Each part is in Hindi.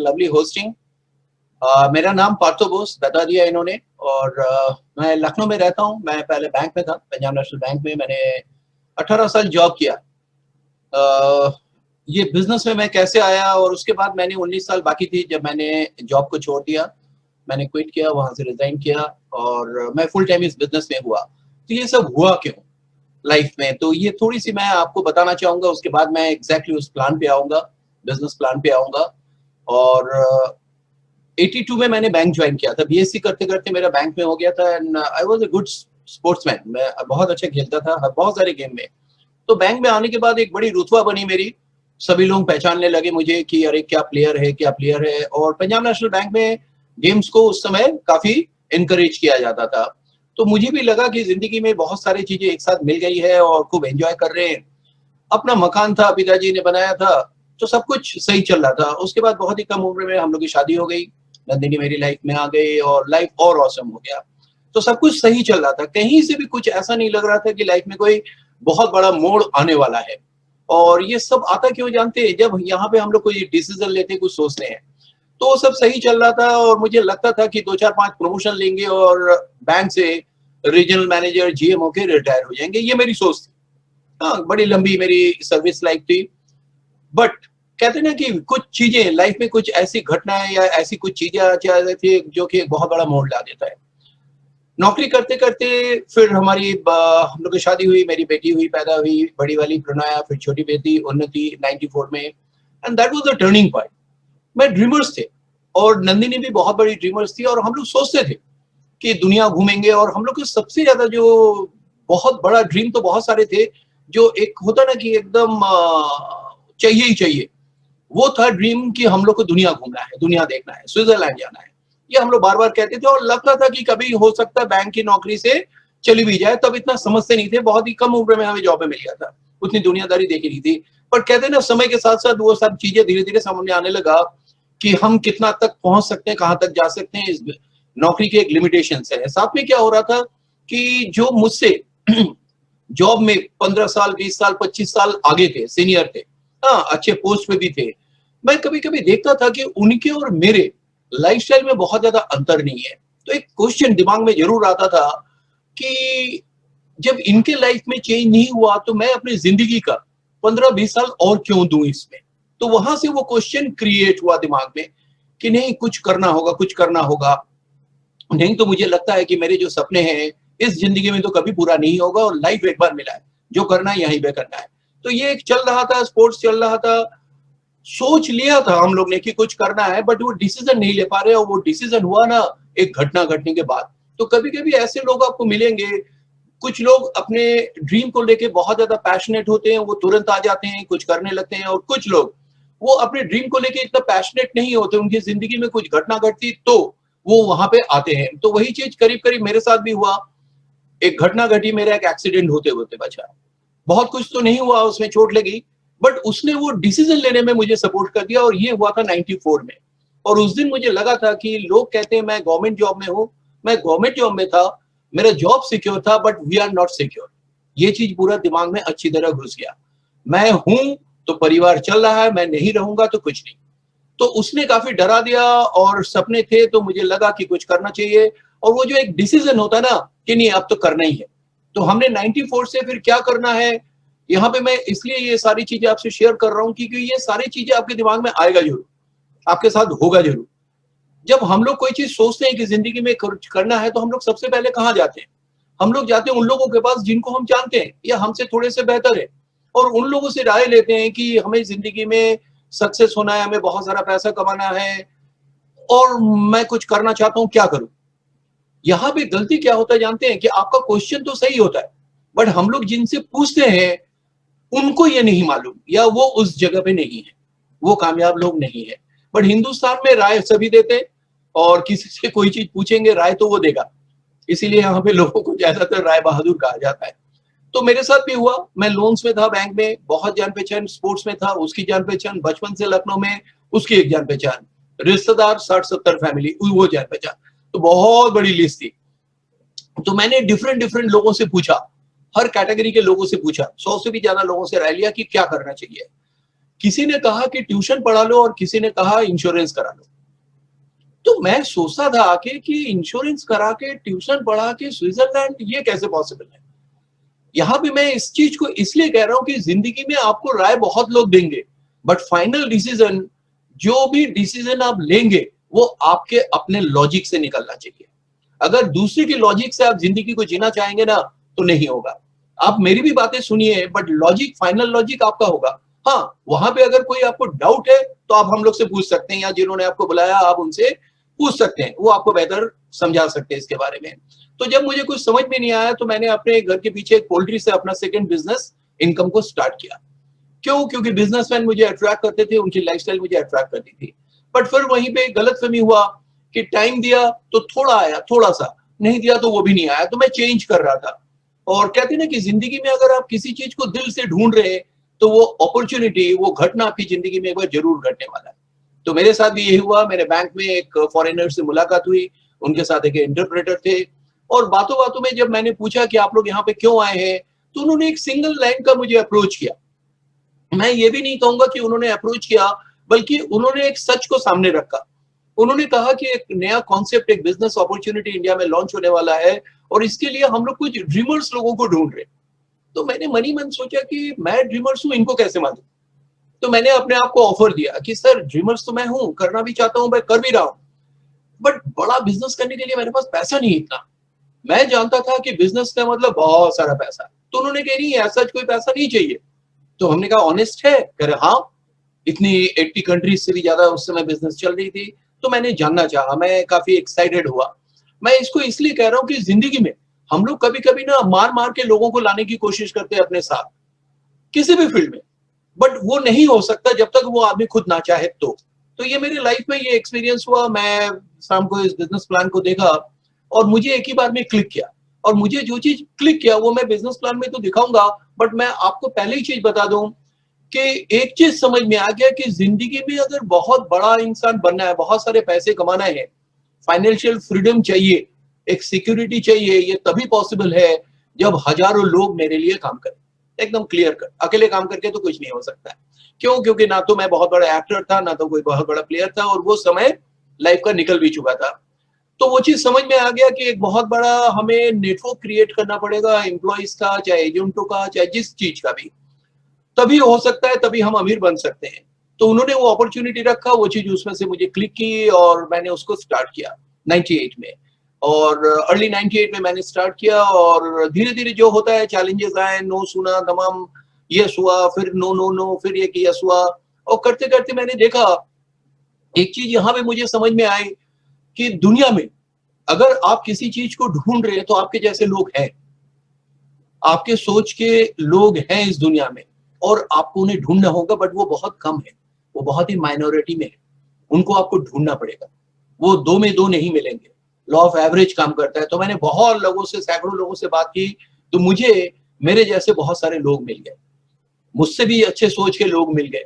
Lovely hosting. मेरा नाम पार्थो बोस बता दिया इन्होंने, और मैं लखनऊ में रहता हूँ। मैं पहले बैंक में था, पंजाब नेशनल बैंक में मैंने 18 साल जॉब किया। ये बिजनेस में मैं कैसे आया, और उसके बाद मैंने 19 साल बाकी थी जब मैंने जॉब को छोड़ दिया। मैंने क्विट किया, वहां से रिजाइन किया, और मैं फुल टाइम इस बिजनेस में हुआ। तो ये सब हुआ क्यों लाइफ में, तो ये थोड़ी सी मैं आपको बताना चाहूंगा। उसके बाद मैं एग्जैक्टली उस प्लान पे आऊंगा, बिजनेस प्लान पे आऊंगा। और 82 में मैंने बैंक ज्वाइन किया था। बीएससी करते करते मेरा बैंक में हो गया था, and I was a good sportsman. मैं बहुत अच्छा खेलता था बहुत सारे गेम में। तो बैंक में आने के बाद एक बड़ी रुतबा बनी मेरी। सभी लोग पहचानने लगे मुझे कि अरे क्या प्लेयर है, क्या प्लेयर है। और पंजाब नेशनल बैंक में गेम्स को उस समय काफी इनकरेज किया जाता था। तो मुझे भी लगा कि जिंदगी में बहुत सारी चीजें एक साथ मिल गई है और खूब एंजॉय कर रहे हैं। अपना मकान था, पिताजी ने बनाया था, तो सब कुछ सही चल रहा था। उसके बाद बहुत ही कम उम्र में हम लोग की शादी हो गई, नंदिनी मेरी लाइफ में आ गई, और लाइफ और ऑसम हो गया। तो सब कुछ सही चल रहा था, कहीं से भी कुछ ऐसा नहीं लग रहा था कि लाइफ में कोई बहुत बड़ा मोड़ आने वाला है। और ये सब आता क्यों जानते हैं, जब यहाँ पे हम लोग कोई डिसीजन लेते हैं, कुछ सोचते हैं, तो सब सही चल रहा था। और मुझे लगता था कि 2 4 5 प्रमोशन लेंगे और बैंक से रीजनल मैनेजर जीएम होके रिटायर हो जाएंगे, ये मेरी सोच थी। हाँ, बड़ी लंबी मेरी सर्विस लाइफ थी। बट कहते ना कि कुछ चीजें लाइफ में, कुछ ऐसी घटनाएं या ऐसी कुछ चीजें आ जाती है जो कि एक बहुत बड़ा मोड़ ला देता है। नौकरी करते करते फिर हम लोग की शादी हुई, मेरी बेटी हुई, पैदा हुई, बड़ी वाली प्रणया, फिर छोटी बेटी उन्नति 94 में। And that was the turning point. मैं ड्रीमर्स थे, और नंदिनी भी बहुत बड़ी ड्रीमर्स थी, और हम लोग सोचते थे कि दुनिया घूमेंगे। और हम लोग के सबसे ज्यादा जो बहुत बड़ा ड्रीम, तो बहुत सारे थे, जो एक होता ना कि एकदम चाहिए ही चाहिए, वो था ड्रीम कि हम लोग को दुनिया घूमना है, दुनिया देखना है, स्विट्जरलैंड जाना है। ये हम लोग बार बार कहते थे, और लगता था कि कभी हो सकता है बैंक की नौकरी से चली भी जाए। तब इतना समझते नहीं थे, बहुत ही कम उम्र में हमें जॉब में मिल गया था, उतनी दुनियादारी देखी नहीं थी। पर कहते ना, समय के साथ साथ वो सब चीजें धीरे धीरे समझ में आने लगा कि हम कितना तक पहुंच सकते हैं, कहां तक जा सकते हैं। इस नौकरी के एक लिमिटेशन है। साथ में क्या हो रहा था कि जो मुझसे जॉब में 15 साल, 20 साल, 25 साल आगे थे, सीनियर थे, हाँ, अच्छे पोस्ट पे भी थे, मैं कभी कभी देखता था कि उनके और मेरे लाइफस्टाइल में बहुत ज्यादा अंतर नहीं है। तो एक क्वेश्चन दिमाग में जरूर आता था कि जब इनके लाइफ में चेंज नहीं हुआ, तो मैं अपनी जिंदगी का 15 20 साल और क्यों दूं इसमें। तो वहां से वो क्वेश्चन क्रिएट हुआ दिमाग में कि नहीं, कुछ करना होगा, कुछ करना होगा। नहीं तो मुझे लगता है कि मेरे जो सपने हैं इस जिंदगी में तो कभी पूरा नहीं होगा, और लाइफ एक बार मिला है, जो करना है यहीं पे करना है। तो ये एक चल रहा था, स्पोर्ट्स चल रहा था। सोच लिया था हम लोग ने कि कुछ करना है, बट वो डिसीजन नहीं ले पा रहे, और वो डिसीजन हुआ ना एक घटना घटने के बाद। तो कभी कभी ऐसे लोग आपको मिलेंगे, कुछ लोग अपने ड्रीम को लेके बहुत ज्यादा पैशनेट होते हैं, वो तुरंत आ जाते हैं, कुछ करने लगते हैं। और कुछ लोग वो अपने ड्रीम को लेके इतना पैशनेट नहीं होते, उनकी जिंदगी में कुछ घटना घटती तो वो वहां पे आते हैं। तो वही चीज करीब करीब मेरे साथ भी हुआ। एक घटना घटी, मेरा एक एक्सीडेंट होते होते बचा। बहुत कुछ तो नहीं हुआ, उसमें चोट लगी, बट उसने वो डिसीजन लेने में मुझे सपोर्ट कर दिया। और ये हुआ था 94 में। और उस दिन मुझे लगा था कि लोग कहते हैं मैं गवर्नमेंट जॉब में हूं, मैं गवर्नमेंट जॉब में था, मेरा जॉब सिक्योर था, but we are not secure. ये चीज पूरा दिमाग में अच्छी तरह घुस गया। मैं हूं तो परिवार चल रहा है, मैं नहीं रहूंगा तो कुछ नहीं। तो उसने काफी डरा दिया, और सपने थे तो मुझे लगा कि कुछ करना चाहिए। और वो जो एक डिसीजन होता है ना कि नहीं अब तो करना ही है, तो हमने 94 से फिर क्या करना है, यहाँ पे मैं इसलिए ये सारी चीजें आपसे शेयर कर रहा हूँ क्योंकि ये सारी चीजें आपके दिमाग में आएगा जरूर, आपके साथ होगा जरूर। जब हम लोग कोई चीज सोचते हैं कि जिंदगी में कुछ करना है, तो हम लोग सबसे पहले कहाँ जाते हैं? हम लोग जाते हैं उन लोगों के पास जिनको हम जानते हैं या हमसे थोड़े से बेहतर है, और उन लोगों से राय लेते हैं कि हमें जिंदगी में सक्सेस होना है, हमें बहुत सारा पैसा कमाना है, और मैं कुछ करना चाहता हूं, क्या करूं। यहाँ पे गलती क्या होता है जानते हैं? कि आपका क्वेश्चन तो सही होता है, बट हम लोग जिनसे पूछते हैं उनको ये नहीं मालूम, या वो उस जगह पे नहीं है, वो कामयाब लोग नहीं है। बट हिंदुस्तान में राय सभी देते हैं, और किसी से कोई चीज पूछेंगे राय तो वो देगा। इसीलिए यहाँ पे लोगों को ज्यादातर राय बहादुर कहा जाता है। तो मेरे साथ भी हुआ। मैं लोन्स में था, बैंक में बहुत जान पहचान, स्पोर्ट्स में था उसकी जान पहचान, बचपन से लखनऊ में उसकी एक जान पहचान, रिश्तेदार 60 70 फैमिली वो जान पहचान। तो बहुत बड़ी लिस्ट थी। तो मैंने डिफरेंट डिफरेंट लोगों से पूछा, हर कैटेगरी के लोगों से पूछा, 100 से भी ज्यादा लोगों से राय लिया कि क्या करना चाहिए, किसी ने कहा कि ट्यूशन पढ़ा लो और किसी ने कहा इंश्योरेंस करा लो। तो मैं सोचता था आके कि इंश्योरेंस करा के ट्यूशन पढ़ा के स्विट्जरलैंड, ये कैसे पॉसिबल है। यहाँ पे मैं इस चीज को इसलिए कह रहा हूँ कि जिंदगी में आपको राय बहुत लोग देंगे, बट फाइनल डिसीजन, जो भी डिसीजन आप लेंगे वो आपके अपने लॉजिक से निकलना चाहिए। अगर दूसरे के लॉजिक से आप जिंदगी को जीना चाहेंगे ना, तो नहीं होगा। आप मेरी भी बातें सुनिए, बट लॉजिक, फाइनल लॉजिक आपका होगा। हाँ, वहां पे अगर कोई आपको डाउट है तो आप हम लोग से पूछ सकते हैं, या जिन्होंने आपको बुलाया आप उनसे पूछ सकते हैं, वो आपको बेहतर समझा सकते हैं इसके बारे में। तो जब मुझे कुछ समझ में नहीं आया तो मैंने अपने घर के पीछे एक पोल्ट्री से अपना सेकंड बिजनेस इनकम को स्टार्ट किया। क्यों? क्योंकि बिजनेसमैन मुझे अट्रैक्ट करते थे, उनकी लाइफस्टाइल मुझे अट्रैक्ट करती थी। बट फिर वहीं पे गलतफहमी हुआ कि टाइम दिया तो थोड़ा आया, थोड़ा सा नहीं दिया तो वो भी नहीं आया, तो मैं चेंज कर रहा था। और कहते हैं ना कि जिंदगी में अगर आप किसी चीज को दिल से ढूंढ रहे हैं तो वो अपॉर्चुनिटी, वो घटना आपकी जिंदगी में एक बार जरूर घटने वाला है। तो मेरे साथ भी यही हुआ। मेरे बैंक में एक फॉरेनर से मुलाकात हुई, उनके साथ एक इंटरप्रेटर थे, और बातों बातों में जब मैंने पूछा कि आप लोग यहाँ पे क्यों आए हैं, तो उन्होंने एक सिंगल लाइन का मुझे अप्रोच किया। मैं ये भी नहीं कहूंगा कि उन्होंने अप्रोच किया, बल्कि उन्होंने एक सच को सामने रखा। उन्होंने कहा कि एक नया कॉन्सेप्ट, एक बिजनेस अपॉर्चुनिटी इंडिया में लॉन्च होने वाला है, और इसके लिए हम लोग कुछ ड्रीमर्स लोगों को ढूंढ रहे हैं। तो मैंने मन ही मन सोचा कि मैं ड्रीमर्स हूं, इनको कैसे मालूम। तो मैंने अपने आप को ऑफर दिया कि सर, ड्रीमर्स तो मैं हूं, करना भी चाहता हूं, मैं कर भी रहा हूं, बट बड़ा बिजनेस करने के लिए मेरे पास पैसा नहीं इतना। मैं जानता था कि बिजनेस का मतलब बहुत सारा पैसा। तो उन्होंने कह रही ऐसा कोई पैसा नहीं चाहिए। तो हमने कहा ऑनेस्ट है? कह रहे हाँ। इतनी 80 कंट्रीज से भी ज्यादा उस समय बिजनेस चल रही थी। तो मैंने जानना चाहा, मैं काफी एक्साइटेड हुआ। मैं इसको इसलिए कह रहा हूँ कि जिंदगी में हम लोग कभी कभी ना मार मार के लोगों को लाने की कोशिश करते हैं अपने साथ, किसी भी फील्ड में, बट वो नहीं हो सकता जब तक वो आदमी खुद ना चाहे। तो ये मेरी लाइफ में ये एक्सपीरियंस हुआ। मैं शाम को इस बिजनेस प्लान को देखा और मुझे एक ही बार में क्लिक किया, और मुझे जो चीज क्लिक किया वो मैं बिजनेस प्लान में तो दिखाऊंगा, बट मैं आपको पहले ही चीज बता दूं कि एक चीज समझ में आ गया कि जिंदगी में अगर बहुत बड़ा इंसान बनना है, बहुत सारे पैसे कमाना है, फाइनेंशियल फ्रीडम चाहिए, एक सिक्योरिटी चाहिए, ये तभी पॉसिबल है जब हजारों लोग मेरे लिए काम करें। एकदम क्लियर कट। अकेले काम करके तो कुछ नहीं हो सकता है। क्यों? क्योंकि ना तो मैं बहुत बड़ा एक्टर था, ना तो कोई बहुत बड़ा प्लेयर था, और वो समय लाइफ का निकल भी चुका था। तो वो चीज समझ में आ गया कि एक बहुत बड़ा हमें नेटवर्क क्रिएट करना पड़ेगा, एम्प्लॉइज का, चाहे एजेंटों का, चाहे जिस चीज का भी, तभी हो सकता है, तभी हम अमीर बन सकते हैं। तो उन्होंने वो अपॉर्चुनिटी रखा, वो चीज उसमें से मुझे क्लिक की, और मैंने उसको स्टार्ट किया 98 में। और अर्ली 98 में मैंने स्टार्ट किया, और धीरे धीरे जो होता है, चैलेंजेस आए, नो सुना तमाम, यस हुआ, फिर नो नो नो, फिर एक यस हुआ। और करते करते मैंने देखा एक चीज यहाँ पे मुझे समझ में आई कि दुनिया में अगर आप किसी चीज को ढूंढ रहे हैं तो आपके जैसे लोग हैं, आपके सोच के लोग हैं इस दुनिया में, और आपको उन्हें ढूंढना होगा, बट वो बहुत कम है, वो बहुत ही माइनॉरिटी में है। उनको आपको ढूंढना पड़ेगा। वो दो में दो नहीं मिलेंगे। लॉ ऑफ एवरेज काम करता है। तो मैंने बहुत लोगों से, सैकड़ों लोगों से बात की, तो मुझे मेरे जैसे बहुत सारे लोग मिल गए, मुझसे भी अच्छे सोच के लोग मिल गए,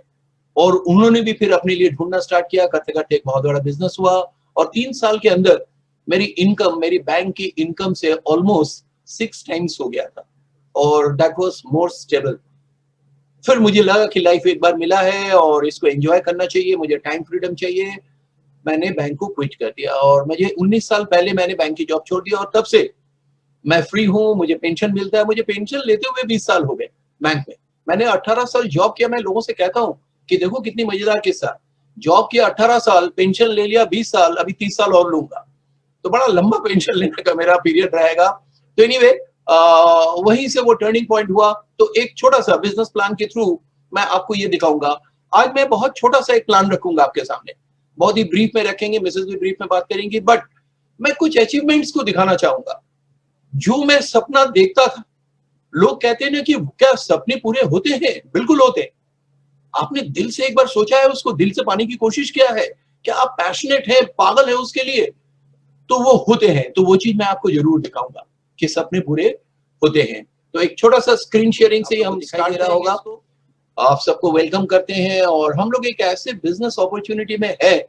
और उन्होंने भी फिर अपने लिए ढूंढना स्टार्ट किया। करते करते एक बहुत बड़ा बिजनेस हुआ, और 3 साल के अंदर मेरी इनकम, मेरी बैंक की इनकम से ऑलमोस्ट 6 टाइम्स हो गया था, और दैट वाज मोर स्टेबल। फिर मुझे लगा कि लाइफ एक बार मिला है और इसको एंजॉय करना चाहिए, मुझे टाइम फ्रीडम चाहिए। मैंने बैंक को क्विट कर दिया, और मुझे 19 साल पहले मैंने बैंक की जॉब छोड़ दिया, और तब से मैं फ्री हूँ, मुझे पेंशन मिलता है। मुझे पेंशन लेते हुए 20 साल हो गए बैंक में। मैंने 18 साल जॉब किया। मैं लोगों से कहता हूँ कि देखो कितनी मजेदार किस्सा, जॉब किया 18 साल, पेंशन ले लिया 20 साल, अभी 30 साल और लूंगा। तो बड़ा लंबा पेंशन लेने का मेरा पीरियड रहेगा। तो एनीवे, वहीं से वो टर्निंग पॉइंट हुआ। तो एक छोटा सा बिजनेस प्लान के थ्रू मैं आपको ये दिखाऊंगा। आज मैं बहुत छोटा सा एक प्लान रखूंगा आपके सामने, बहुत ही ब्रीफ में रखेंगे, मिसेज भी ब्रीफ में बात करेंगी, बट मैं कुछ अचीवमेंट्स को दिखाना चाहूंगा जो मैं सपना देखता था। लोग कहते हैं ना कि क्या सपने पूरे होते हैं? बिल्कुल होते हैं। आपने दिल से एक बार सोचा है, उसको दिल से पाने की कोशिश किया है? क्या आप पैशनेट है, पागल है उसके लिए? तो वो होते हैं। तो वो चीज मैं आपको जरूर दिखाऊंगा कि सपने पूरे होते हैं। तो एक छोटा सा स्क्रीन शेयरिंग से ही हम दिखाई दे रहा होगा। आप सबको वेलकम करते हैं, और हम लोग एक ऐसे बिजनेस अपॉर्चुनिटी में है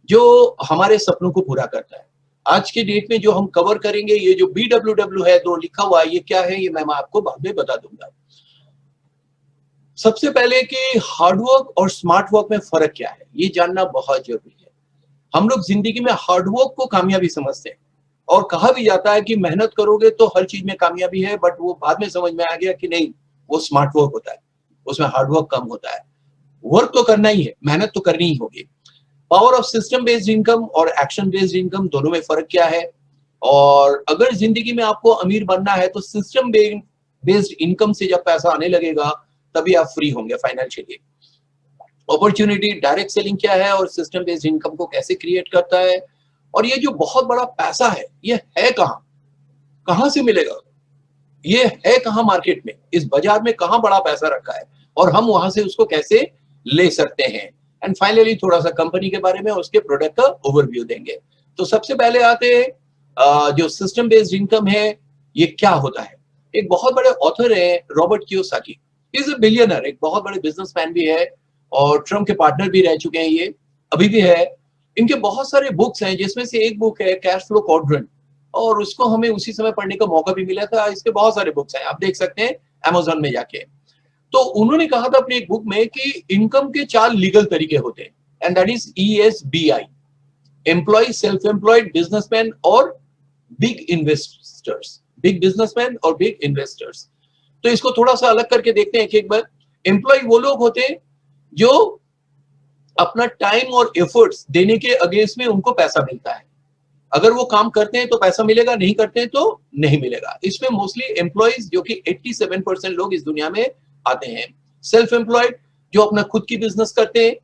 जो हमारे सपनों को पूरा करता है। आज के डेट में जो हम कवर करेंगे, ये जो BWW है, दो लिखा हुआ है, ये क्या है, ये मैं आपको बाद में बता दूंगा। सबसे पहले कि हार्ड वर्क और स्मार्ट वर्क में फर्क क्या है, ये जानना बहुत जरूरी है। हम लोग जिंदगी में हार्ड वर्क को कामयाबी समझते हैं और कहा भी जाता है कि मेहनत करोगे तो हर चीज में कामयाबी है, बट वो बाद में समझ में आ गया कि नहीं, वो स्मार्ट वर्क होता है, उसमें हार्ड वर्क कम होता है। वर्क तो करना ही है, मेहनत तो करनी ही होगी। Power of system based income और एक्शन बेस्ड इनकम, दोनों में फर्क क्या है? और अगर जिंदगी में आपको अमीर बनना है तो सिस्टम बेस्ड इनकम से जब पैसा आने लगेगा तभी आप फ्री होंगे फाइनेंशियली। अपॉर्चुनिटी डायरेक्ट सेलिंग क्या है और सिस्टम बेस्ड इनकम को कैसे क्रिएट करता है, और ये जो बहुत बड़ा पैसा है ये है कहाँ, कहाँ से मिलेगा, ये है कहाँ मार्केट में, इस बाजार में कहाँ बड़ा पैसा रखा है और हम वहां से उसको कैसे ले सकते हैं। एंड फाइनली थोड़ा सा कंपनी के बारे में, उसके प्रोडक्ट का ओवरव्यू देंगे। तो सबसे पहले आते हैं जो सिस्टम बेस्ड इनकम है, ये क्या होता है। एक बहुत बड़े ऑथर है Robert Kiyosaki, is a billionaire, एक बहुत बड़े बिजनेसमैन भी है और ट्रम्प के पार्टनर भी रह चुके हैं, ये अभी भी है। इनके बहुत सारे बुक्स हैं, जिसमें से एक बुक है कैश फ्लो क्वाड्रेंट, और उसको हमें उसी समय पढ़ने का मौका भी मिला था। इसके बहुत सारे बुक्स हैं, आप देख सकते हैं अमेजोन में जाके। तो उन्होंने कहा था अपनी एक बुक में कि इनकम के 4 लीगल तरीके होते हैं, and that is ESBI, employee, self employed, businessman और बिग इन्वेस्टर्स। बिग बिजनेसमैन और बिग इन्वेस्टर्स। तो इसको थोड़ा सा अलग करके देखते हैं एक बार। एम्प्लॉय वो लोग होते हैं जो अपना टाइम और एफर्ट्स देने के अगेंस्ट में उनको पैसा मिलता है। अगर वो काम करते हैं तो पैसा मिलेगा, नहीं करते हैं तो नहीं मिलेगा। इसमें मोस्टली एम्प्लॉइज, जो कि 87% लोग इस दुनिया में आते हैं। सेल्फ एम्प्लॉयड, जो अपना खुद की बिजनेस करते हैं,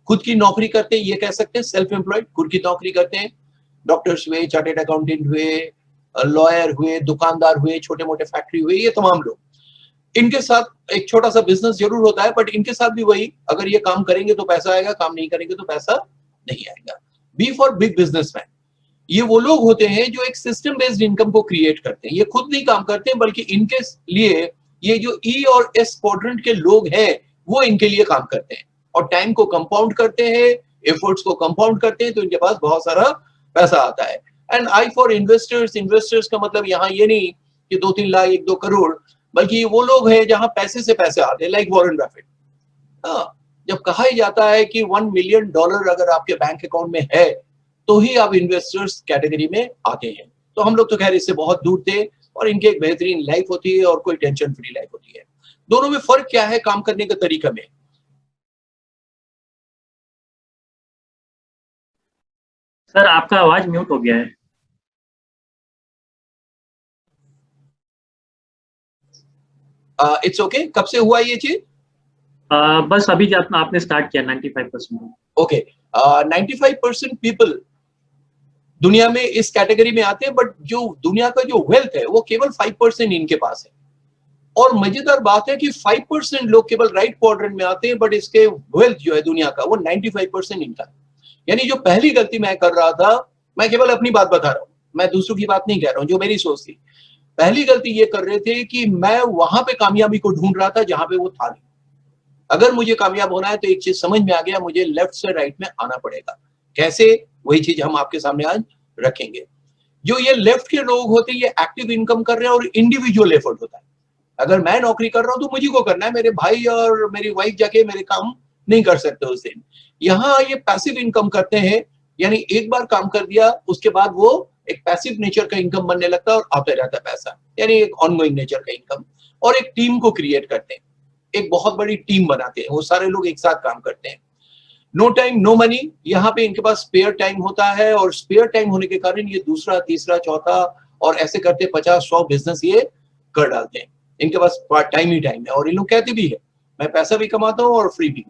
खुद की नौकरी करते हैं, ये कह सकते हैं सेल्फ एम्प्लॉयड, खुद की नौकरी करते हैं। डॉक्टर्स हुए, चार्टेड अकाउंटेंट हुए, लॉयर हुए, दुकानदार हुए, छोटे मोटे फैक्ट्री हुए, ये तमाम लोग। इनके साथ एक छोटा सा बिजनेस जरूर होता है, बट इनके साथ भी वही, अगर ये काम करेंगे तो पैसा आएगा, काम नहीं करेंगे तो पैसा नहीं आएगा। बी फॉर बिग बिजनेसमैन, ये वो लोग होते हैं जो एक सिस्टम बेस्ड इनकम को क्रिएट करते हैं। ये खुद नहीं काम करते हैं, बल्कि इनके लिए ये जो E और S क्वाड्रेंट के लोग हैं वो इनके लिए काम करते हैं और टाइम को कंपाउंड करते हैं, एफर्ट्स को कंपाउंड करते हैं, तो इनके पास बहुत सारा पैसा आता है। And I for investors, investors का मतलब यहाँ ये नहीं कि 2-3 लाख 1-2 करोड़, बल्कि ये वो लोग हैं जहां पैसे से पैसे आते हैं, लाइक वॉरेन बफेट। हाँ, जब कहा ही जाता है कि $1 मिलियन अगर आपके बैंक अकाउंट में है तो ही आप इन्वेस्टर्स कैटेगरी में आते हैं। तो हम लोग तो खैर इससे बहुत दूर थे, और इनके एक बेहतरीन लाइफ होती है और कोई टेंशन फ्री लाइफ होती है। दोनों में फर्क क्या है काम करने का तरीका में? सर आपका आवाज म्यूट हो गया है। इट्स ओके, कब से हुआ ये चीज? बस अभी जब आपने स्टार्ट किया 95%। ओके, 95% पीपल दुनिया में इस कैटेगरी में आते हैं, बट जो दुनिया का जो वेल्थ है वो केवल 5% इनके पास है। और मजेदार बात है कि 5% लोग केवल राइट क्वाड्रेंट में आते हैं, बट इसके वेल्थ जो है दुनिया का वो 95% इनका। यानी जो पहली गलती मैं कर रहा था, मैं केवल अपनी बात बता रहा हूं, मैं दूसरों की बात नहीं कह रहा हूं, जो मेरी सोच थी। पहली गलती ये कर रहे थे कि मैं वहां पे कामयाबी को ढूंढ रहा था जहां पे वो था नहीं। अगर मुझे कामयाब होना है तो एक चीज समझ में आ गया, मुझे लेफ्ट से राइट में आना पड़ेगा। कैसे? वही चीज हम आपके सामने आज रखेंगे। जो ये लेफ्ट के लोग होते हैं ये एक्टिव इनकम कर रहे हैं और इंडिविजुअल एफर्ट होता है। अगर मैं नौकरी कर रहा हूं तो मुझे को करना है, मेरे भाई और मेरी वाइफ जाके मेरे काम नहीं कर सकते उस दिन। यहाँ ये पैसिव इनकम करते हैं, यानी एक बार काम कर दिया उसके बाद वो एक पैसिव नेचर का इनकम बनने लगता है और आते रहता है पैसा, यानी एक ऑनगोइंग नेचर का इनकम। और एक टीम को क्रिएट करते हैं, एक बहुत बड़ी टीम बनाते हैं, वो सारे लोग एक साथ काम करते हैं। नो टाइम नो मनी, यहाँ पे इनके पास स्पेयर टाइम होता है, और स्पेयर टाइम होने के कारण ये दूसरा, तीसरा, चौथा और ऐसे करते 50-100 बिजनेस ये कर डालते हैं। इनके पास टाइम ही टाइम है, और इन लोग कहते भी है मैं पैसा भी कमाता हूँ और फ्री भी।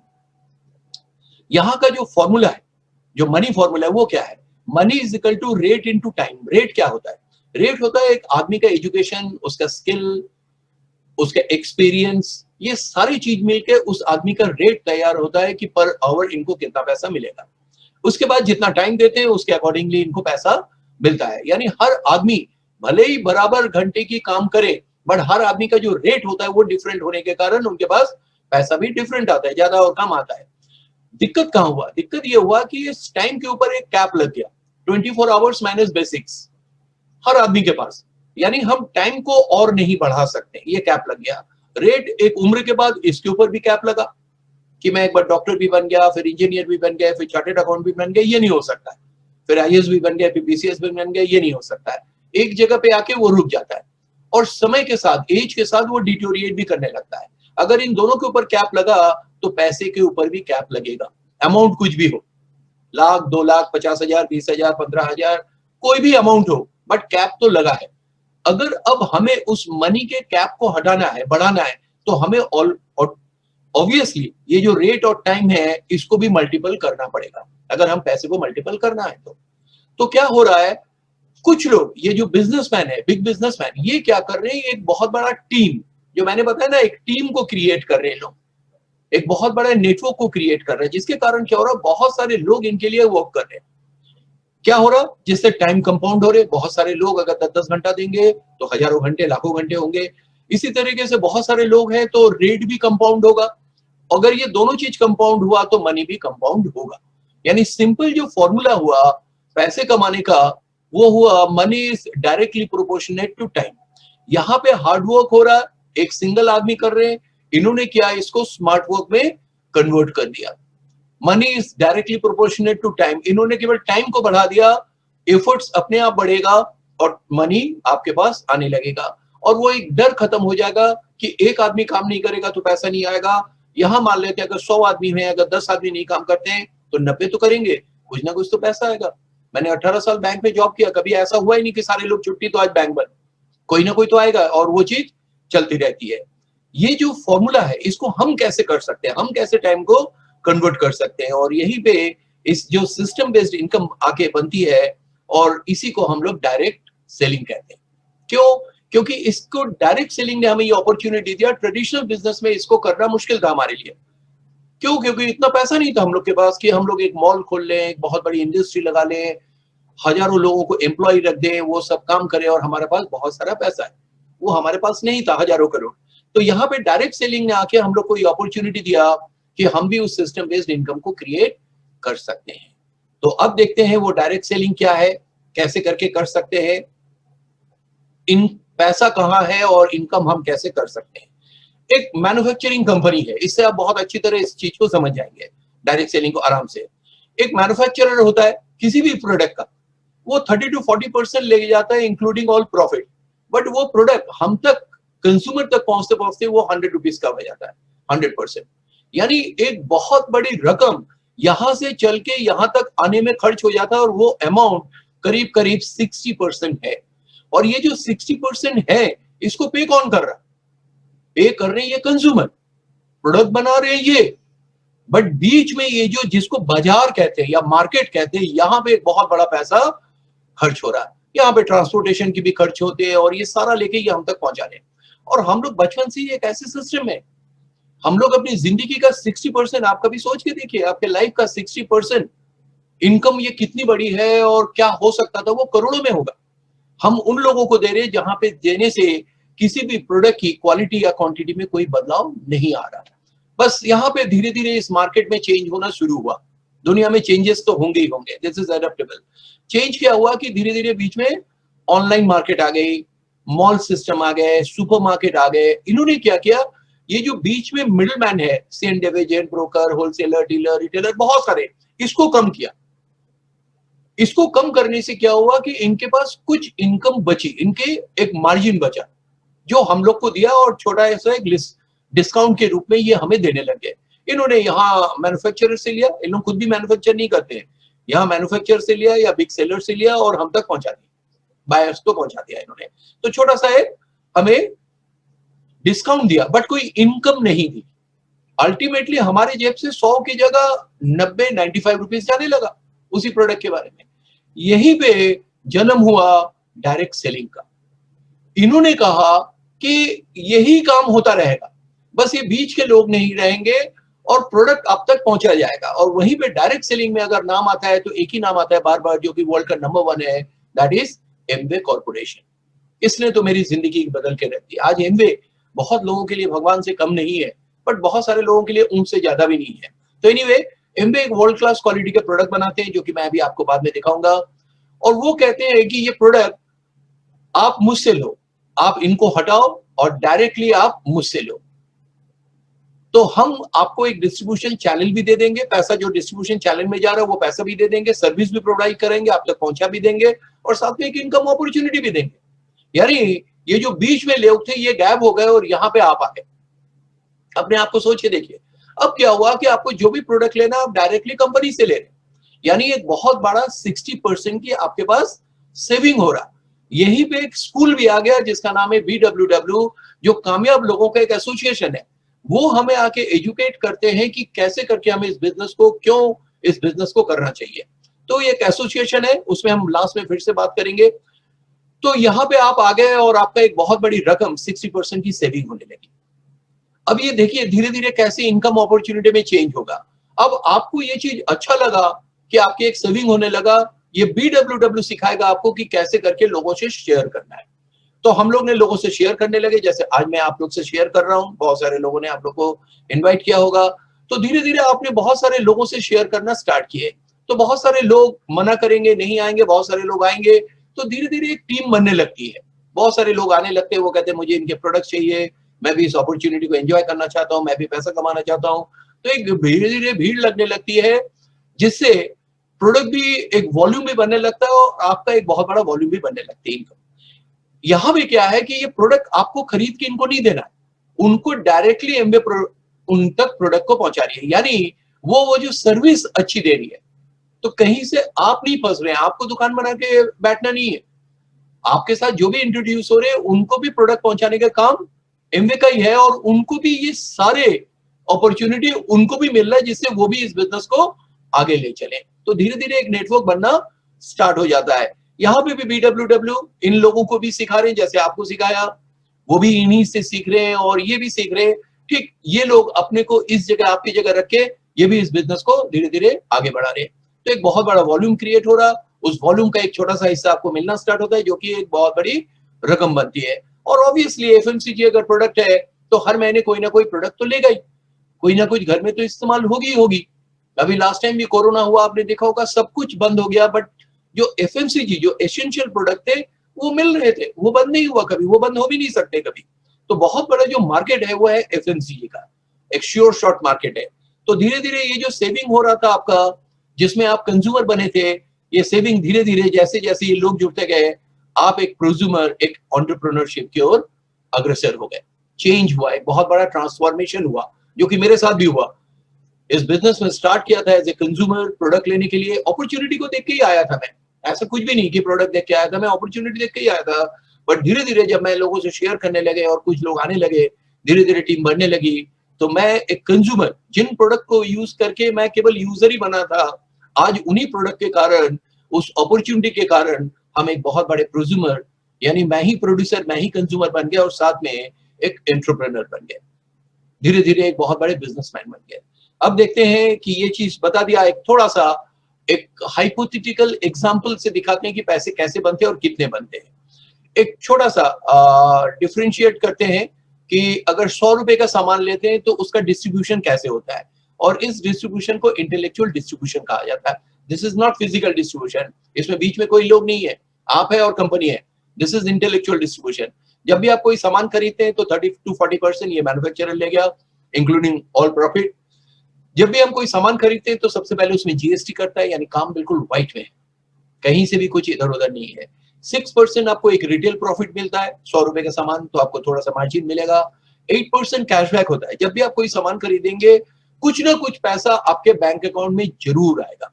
यहाँ का जो फॉर्मूला है, जो मनी फॉर्मूला है, वो क्या है? Money is equal to rate into time. Rate क्या होता है? रेट होता है एक आदमी का एजुकेशन, उसका स्किल, उसका एक्सपीरियंस, ये सारी चीज मिलकर उस आदमी का रेट तैयार होता है कि पर आवर इनको कितना पैसा मिलेगा। उसके बाद जितना टाइम देते हैं उसके अकॉर्डिंगली इनको पैसा मिलता है। यानी हर आदमी भले ही बराबर घंटे की काम करे, बट हर आदमी का जो रेट होता है वो डिफरेंट होने के कारण उनके पास पैसा भी डिफरेंट आता है, ज्यादा और कम आता है। दिक्कत कहाँ हुआ? दिक्कत ये हुआ कि इस टाइम के ऊपर एक कैप लग गया, 24 आवर्स माइनस बेसिक्स हर आदमी के पास। यानी हम टाइम को और नहीं बढ़ा सकते, ये कैप लग गया। रेट एक उम्र के बाद इसके ऊपर भी कैप लगा कि मैं एक बार डॉक्टर भी बन गया, फिर इंजीनियर भी बन गया, फिर चार्टेड अकाउंट भी बन गया, ये नहीं हो सकता है। फिर आईएएस भी बन गया, फिर बीसीएस भी बन गया, ये नहीं हो सकता है। एक जगह पे आके वो रुक जाता है और समय के साथ, एज के साथ वो डिटोरिएट भी करने लगता है। अगर इन दोनों के ऊपर कैप लगा तो पैसे के ऊपर भी कैप लगेगा, अमाउंट कुछ भी हो, लाख, 2 लाख, 50,000, 20,000, 15,000, कोई भी अमाउंट हो, बट कैप तो लगा है। अगर अब हमें उस मनी के कैप को हटाना है, बढ़ाना है, तो हमें ऑब्वियसली ये जो रेट और टाइम है इसको भी मल्टीपल करना पड़ेगा, अगर हम पैसे को मल्टीपल करना है तो क्या हो रहा है, कुछ लोग, ये जो बिजनेसमैन है, बिग बिजनेसमैन, ये क्या कर रहे हैं, एक बहुत बड़ा टीम, जो मैंने बताया ना, एक टीम को क्रिएट कर रहे हैं लोग, एक बहुत बड़ा नेटवर्क को क्रिएट कर रहे हैं, जिसके कारण क्या हो रहा है, बहुत सारे लोग इनके लिए वर्क कर रहे हैं। क्या हो रहा, जिससे टाइम कंपाउंड हो रहे, बहुत सारे लोग अगर 10-10 घंटा देंगे तो हजारों घंटे, लाखों घंटे होंगे। इसी तरीके से बहुत सारे लोग हैं तो रेट भी कंपाउंड होगा। अगर ये दोनों चीज कंपाउंड हुआ तो मनी भी कंपाउंड होगा। यानी सिंपल जो फॉर्मूला हुआ पैसे कमाने का, वो हुआ money is directly proportionate to time. यहाँ पे हार्ड वर्क हो रहा, एक सिंगल आदमी कर रहे हैं, इन्होंने क्या, इसको स्मार्ट वर्क में कन्वर्ट कर दिया। Money is directly proportionate to time, इन्होंने केवल टाइम को बढ़ा दिया, एफर्ट्स अपने आप बढ़ेगा और मनी आपके पास आने लगेगा। और वो एक डर खत्म हो जाएगा कि एक आदमी काम नहीं करेगा तो पैसा नहीं आएगा। यहां मान लेते हैं अगर 100 आदमी हैं, अगर 10 आदमी नहीं काम करते हैं तो 90 तो करेंगे, कुछ ना कुछ तो पैसा आएगा। मैंने 18 साल बैंक में जॉब किया, कभी ऐसा हुआ ही नहीं कि सारे लोग छुट्टी तो आज बैंक बंद, कोई ना कोई तो आएगा और वो चीज चलती रहती है। ये जो फॉर्मूला है इसको हम कैसे कर सकते हैं, हम कैसे टाइम को कन्वर्ट कर सकते हैं, और यही पे इस जो सिस्टम बेस्ड इनकम आके बनती है, और इसी को हम लोग डायरेक्ट सेलिंग कहते हैं। क्यों? क्योंकि इसको डायरेक्ट सेलिंग ने हमें ये अपॉर्चुनिटी दिया। ट्रेडिशनल बिजनेस में इसको करना मुश्किल था हमारे लिए। क्यों? क्योंकि इतना पैसा नहीं था हम लोग के पास कि हम लोग एक मॉल खोल लें, एक बहुत बड़ी इंडस्ट्री लगा लें, हजारों लोगों को एम्प्लॉय रख दें, वो सब काम करें और हमारे पास बहुत सारा पैसा है। वो हमारे पास नहीं था, हजारों करोड़। तो यहाँ पे डायरेक्ट सेलिंग ने आके हम लोग को ये अपॉर्चुनिटी दिया कि हम भी उस सिस्टम बेस्ड इनकम को क्रिएट कर सकते हैं। तो अब देखते हैं वो डायरेक्ट सेलिंग क्या है, कैसे करके कर सकते हैं, इन पैसा कहाँ है और इनकम हम कैसे कर सकते हैं। एक मैन्युफैक्चरिंग कंपनी है, इससे आप बहुत अच्छी तरह इस चीज को समझ जाएंगे, डायरेक्ट सेलिंग को आराम से। एक मैन्युफैक्चरर होता है किसी भी प्रोडक्ट का, वो 30 to 40% ले जाता है इंक्लूडिंग ऑल प्रॉफिट, बट वो प्रोडक्ट हम तक, कंज्यूमर तक पहुंचते पहुंचते वो 100 रुपीज का हो जाता है, 100%। यानी एक बहुत बड़ी रकम यहां से चल के यहां तक आने में खर्च हो जाता है, और वो अमाउंट करीब करीब 60% है। और ये जो 60% है, इसको पे कौन कर रहा है? पे कर रहे हैं ये कंज्यूमर, प्रोडक्ट बना रहे हैं ये, बट बीच में ये जो जिसको बाजार कहते हैं या मार्केट कहते हैं, यहां पे एक बहुत बड़ा पैसा खर्च हो रहा है। यहाँ पे ट्रांसपोर्टेशन की भी खर्च होते हैं और ये सारा लेके ये हम तक पहुंचा रहे हैं। और हम लोग बचपन से ही एक ऐसे सिस्टम में, हम लोग अपनी जिंदगी का 60%, आप कभी सोच के देखिए आपके लाइफ का 60% इनकम ये कितनी बड़ी है, और क्या हो सकता था वो करोड़ों में होगा। हम उन लोगों को दे रहे हैं जहां पे देने से किसी भी प्रोडक्ट की क्वालिटी या क्वांटिटी में कोई बदलाव नहीं आ रहा। बस यहाँ पे धीरे धीरे इस मार्केट में चेंज होना शुरू हुआ। दुनिया में चेंजेस तो होंगे ही होंगे, दिस इज एडेप्टेबल। चेंज क्या हुआ कि धीरे धीरे बीच में ऑनलाइन मार्केट आ गई, मॉल सिस्टम आ गए, सुपरमार्केट आ गए। इन्होंने क्या किया, ये जो बीच में मिडिल मैन है, send agent, broker, wholesaler, dealer, retailer, बहुत सारे, इसको कम किया। इसको कम करने से क्या हुआ कि इनके पास कुछ इनकम बची, इनके एक मार्जिन बचा जो हम लोग को दिया, और छोटा ऐसा एक डिस्काउंट के रूप में ये हमें देने लगे। इन्होंने यहाँ मैन्युफैक्चरर से लिया, इन लोग खुद भी मैन्युफैक्चर नहीं करते हैं, यहाँ मैन्युफैक्चरर से लिया या बिग सेलर से लिया और हम तक पहुंचा दिया, बायर्स को पहुंचा दिया इन्होंने। तो छोटा सा एक हमें डिस्काउंट दिया, बट कोई इनकम नहीं दी। अल्टीमेटली हमारे जेब से 100 की जगह 90-95 रुपीज जाने लगा उसी प्रोडक्ट के बारे में। यहीं पे जन्म हुआ डायरेक्ट सेलिंग का। इन्होंने कहा कि यही काम होता रहेगा, बस ये बीच के लोग नहीं रहेंगे और प्रोडक्ट आप तक पहुंचा जाएगा। और वहीं पे डायरेक्ट सेलिंग में अगर नाम आता है तो एक ही नाम आता है बार बार, जो कि वर्ल्ड का नंबर 1 है, दैट इज एमवे कॉर्पोरेशन। इसने तो मेरी जिंदगी बदल के रख दी। आज एमवे बहुत लोगों के लिए भगवान से कम नहीं है, बट बहुत सारे लोगों के लिए उनसे ज्यादा भी नहीं है। तो एनीवे, एमवे एक वर्ल्ड क्लास क्वालिटी के प्रोडक्ट बनाते हैं, जो कि मैं अभी आपको बाद में दिखाऊंगा। और वो कहते हैं कि ये प्रोडक्ट आप मुझसे लो, आप इनको हटाओ और डायरेक्टली आप मुझसे लो। तो हम आपको एक डिस्ट्रीब्यूशन चैनल भी दे देंगे, पैसा जो डिस्ट्रीब्यूशन चैनल में जा रहा है वो पैसा भी दे देंगे, सर्विस भी प्रोवाइड करेंगे, आप तक पहुंचा भी देंगे और साथ में एक इनकम अपॉर्चुनिटी भी देंगे। यानी ये जो बीच में लोग थे ये गायब हो गए और यहाँ पे आप आ गए। अपने आप को सोच के देखिए, अब क्या हुआ कि आपको जो भी प्रोडक्ट लेना आप डायरेक्टली कंपनी से ले रहे हैं, यानी एक बहुत बड़ा 60% की आपके पास सेविंग हो रहा। यहीं पे एक स्कूल भी आ गया जिसका नाम है BWW, जो कामयाब लोगों का एक एसोसिएशन है। वो हमें आके एजुकेट करते हैं कि कैसे करके हमें इस बिजनेस को, क्यों इस बिजनेस को करना चाहिए। तो ये एक एसोसिएशन है, उसमें हम लास्ट में फिर से बात करेंगे। तो यहाँ पे आप आ गए और आपका एक बहुत बड़ी रकम 60% की सेविंग होने लगी। अब ये देखिए धीरे धीरे कैसे इनकम अपॉर्चुनिटी में चेंज होगा। अब आपको ये चीज अच्छा लगा कि आपकी एक सेविंग होने लगा, ये BWW सिखाएगा आपको कि कैसे करके लोगों से शेयर करना है। तो हम लोग ने लोगों से शेयर करने लगे, जैसे आज मैं आप लोग से शेयर कर रहा हूं, बहुत सारे लोगों ने आप लोग को इनवाइट किया होगा। तो धीरे धीरे आपने बहुत सारे लोगों से शेयर करना स्टार्ट किए। तो बहुत सारे लोग मना करेंगे, नहीं आएंगे, बहुत सारे लोग आएंगे। तो धीरे धीरे एक टीम बनने लगती है, बहुत सारे लोग आने लगते हैं, वो कहते हैं मुझे इनके प्रोडक्ट चाहिए, मैं भी इस अपॉर्चुनिटी को एंजॉय करना चाहता हूँ, मैं भी पैसा कमाना चाहता हूँ। तो एक धीरे धीरे भीड़ लगने लगती है, जिससे प्रोडक्ट भी एक वॉल्यूम भी बनने लगता है और आपका एक बहुत बड़ा वॉल्यूम भी बनने लगती है इनकम। यहां भी क्या है कि ये प्रोडक्ट आपको खरीद के इनको नहीं देना है, उनको डायरेक्टली एमवे उन तक प्रोडक्ट को पहुंचा रही है, यानी वो जो सर्विस अच्छी दे रही है। तो कहीं से आप नहीं फंस रहे हैं, आपको दुकान बना के बैठना नहीं है, आपके साथ जो भी इंट्रोड्यूस हो रहे हैं उनको भी प्रोडक्ट पहुंचाने का काम एमवे का ही है और उनको भी ये सारे अपॉर्चुनिटी उनको भी मिल रहा है, जिससे वो भी इस बिजनेस को आगे ले चले। तो धीरे धीरे एक नेटवर्क बनना स्टार्ट हो जाता है। यहाँ पे भी BWW इन लोगों को भी सिखा रहे हैं, जैसे आपको सिखाया, वो भी इन्हीं से सीख रहे हैं और ये भी सीख रहे हैं। ठीक, ये लोग अपने को इस जगह, आपकी जगह रख के ये भी इस बिजनेस को धीरे धीरे आगे बढ़ा रहे हैं। तो एक बहुत बड़ा वॉल्यूम क्रिएट हो रहा, उस वॉल्यूम का एक छोटा सा हिस्सा आपको मिलना स्टार्ट होता है, जो कि एक बहुत बड़ी रकम बनती है। और ऑब्वियसली FMCG अगर प्रोडक्ट है तो हर महीने कोई ना कोई प्रोडक्ट तो लेगा ही, कोई ना कुछ घर में तो इस्तेमाल होगी ही होगी। अभी लास्ट टाइम भी कोरोना हुआ, आपने देखा होगा सब कुछ बंद हो गया, बट जो FMCG जो एसेंशियल प्रोडक्ट थे वो मिल रहे थे, वो बंद नहीं हुआ कभी, वो बंद हो भी नहीं सकते कभी। तो बहुत बड़ा जो मार्केट है वो है FMCG का, एक श्योर शॉर्ट मार्केट है। तो धीरे धीरे ये जो सेविंग हो रहा था आपका, जिसमें आप कंज्यूमर बने थे, ये सेविंग धीरे धीरे जैसे जैसे ये लोग जुड़ते गए, आप एक प्रोज्यूमर, एक एंटरप्रेन्योरशिप की ओर अग्रसर हो गए। चेंज हुआ, एक बहुत बड़ा ट्रांसफॉर्मेशन हुआ, जो कि मेरे साथ भी हुआ। इस बिजनेस में स्टार्ट किया था एज ए कंज्यूमर, प्रोडक्ट लेने के लिए, अपॉर्चुनिटी को देख के ही आया था मैं, ऐसा कुछ भी नहीं कि प्रोडक्ट देख के आया था, मैं अपॉर्चुनिटी देख के ही आया था। बट धीरे धीरे जब मैं लोगों से शेयर करने लगे और कुछ लोग आने लगे, धीरे धीरे टीम बढ़ने लगी, तो मैं एक कंज्यूमर, जिन प्रोडक्ट को यूज करके मैं केवल यूजर ही बना था, आज उन्हीं प्रोडक्ट के कारण, उस अपॉर्चुनिटी के कारण हम एक बहुत बड़े प्रोज्यूमर, यानी मैं ही प्रोड्यूसर, मैं ही कंज्यूमर बन गया और साथ में एक एंटरप्रेन्योर बन गया। धीरे धीरे एक बहुत बड़े बिजनेसमैन बन गए। अब देखते हैं कि ये चीज बता दिया, एक थोड़ा सा एक हाइपोथेटिकल एग्जांपल से दिखाते हैं कि पैसे कैसे बनते हैं और कितने बनते हैं। एक छोटा सा डिफरेंशिएट करते हैं कि अगर 100 रुपए का सामान लेते हैं तो उसका डिस्ट्रीब्यूशन कैसे होता है, और इस डिस्ट्रीब्यूशन को इंटेलेक्चुअल डिस्ट्रीब्यूशन कहा जाता है। This is not physical distribution, इसमें बीच में कोई लोग नहीं है, आप है और कंपनी है। This is intellectual distribution. जब भी आप कोई सामान खरीदते हैं तो 30 to 40% ये मैन्युफैक्चरर ले गया, इंक्लूडिंग ऑल प्रॉफिट। जब भी हम कोई सामान खरीदते हैं तो सबसे पहले उसमें GST करता है, यानी काम बिल्कुल व्हाइट में है, कहीं से भी कुछ इधर उधर नहीं है। 6% आपको एक रिटेल प्रॉफिट मिलता है, 100 रुपए का सामान तो आपको थोड़ा सा मार्जिन मिलेगा। 8% कैशबैक होता है, जब भी आप कोई सामान खरीदेंगे कुछ ना कुछ पैसा आपके बैंक अकाउंट में जरूर आएगा।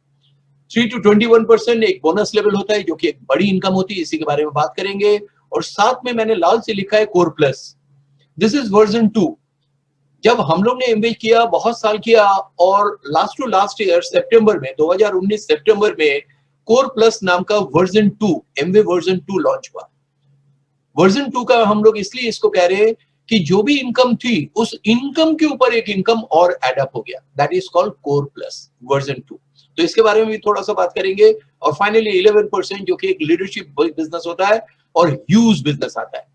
3 to 21% एक बोनस लेवल होता है, जो कि एक बड़ी इनकम होती है, इसी के बारे में बात करेंगे। और साथ में मैंने लाल से लिखा है core plus, this is version 2। जब हम लोग ने एमवे किया, बहुत साल किया, और लास्ट टू लास्ट ईयर सितंबर में, 2019 सितंबर में कोर प्लस नाम का वर्जन 2, एमवे वर्जन 2 लॉन्च हुआ। वर्जन 2 का हम लोग इसलिए इसको कह रहे हैं कि जो भी इनकम थी उस इनकम के ऊपर एक इनकम और एड अप हो गया, that is called core plus version 2। तो इसके बारे में भी थोड़ा सा बात करेंगे। और फाइनली 11% जो कि एक लीडरशिप बिजनेस होता है और ह्यूज बिजनेस आता है,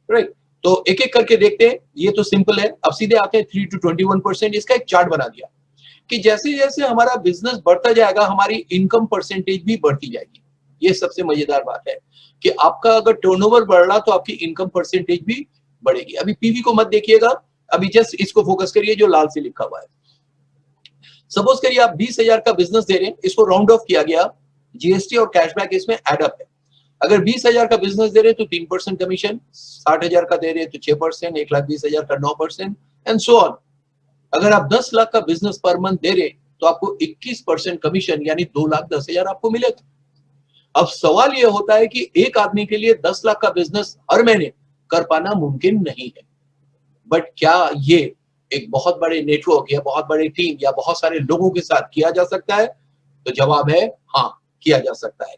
राइट। तो एक एक करके देखते हैं, ये तो सिंपल है। अब सीधे आते हैं 3 to 21%। इसका एक चार्ट बना दिया कि जैसे जैसे हमारा बिजनेस बढ़ता जाएगा हमारी इनकम परसेंटेज भी बढ़ती जाएगी। ये सबसे मजेदार बात है कि आपका अगर टर्नओवर बढ़ रहा तो आपकी इनकम परसेंटेज भी बढ़ेगी। अभी पीवी को मत देखिएगा, अभी जस्ट इसको फोकस करिए जो लाल से लिखा हुआ है। सपोज करिए आप 20,000 का बिजनेस दे रहे हैं, इसको राउंड ऑफ किया गया, जीएसटी और कैशबैक इसमें एड अप है। अगर 20,000 का बिजनेस दे रहे हैं तो 3% कमीशन, 60,000 का दे रहे हैं तो 6%, 1,20,000 का 9% एंड सो ऑन। अगर आप 10 लाख का बिजनेस पर मंथ दे रहे तो आपको 21% कमीशन यानी 2,10,000 आपको मिलेगा। अब सवाल यह होता है कि एक आदमी के लिए 10 लाख का बिजनेस हर महीने कर पाना मुमकिन नहीं है, बट क्या ये एक बहुत बड़े नेटवर्क या बहुत बड़े टीम या बहुत सारे लोगों के साथ किया जा सकता है? तो जवाब है हाँ, किया जा सकता है।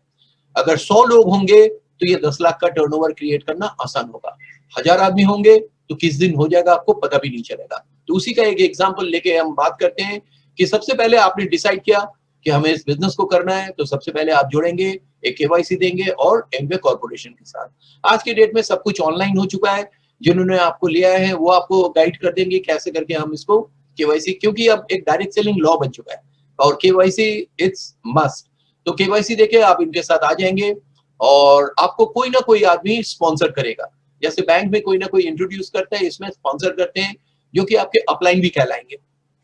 अगर 100 लोग होंगे तो ये 10 लाख का टर्नओवर क्रिएट करना आसान होगा। 1000 आदमी होंगे तो किस दिन हो जाएगा आपको पता भी नहीं चलेगा। तो उसी का एक एग्जांपल लेके हम बात करते हैं कि सबसे पहले आपने डिसाइड किया कि हमें इस बिजनेस को करना है, तो सबसे पहले आप जुड़ेंगे, एक केवाईसी देंगे और एमवे कॉर्पोरेशन के साथ। आज के डेट में सब कुछ ऑनलाइन हो चुका है, जिन्होंने आपको लिया है वो आपको गाइड कर देंगे कैसे करके हम इसको केवाईसी, क्योंकि अब एक डायरेक्ट सेलिंग लॉ बन चुका है और केवाईसी इट्स मस्ट। तो केवाईसी देके आप इनके साथ आ जाएंगे और आपको कोई ना कोई आदमी स्पॉन्सर करेगा। जैसे बैंक में कोई ना कोई इंट्रोड्यूस करता है, इसमें स्पॉन्सर करते हैं जो कि आपके अपलाइन भी कहलाएंगे,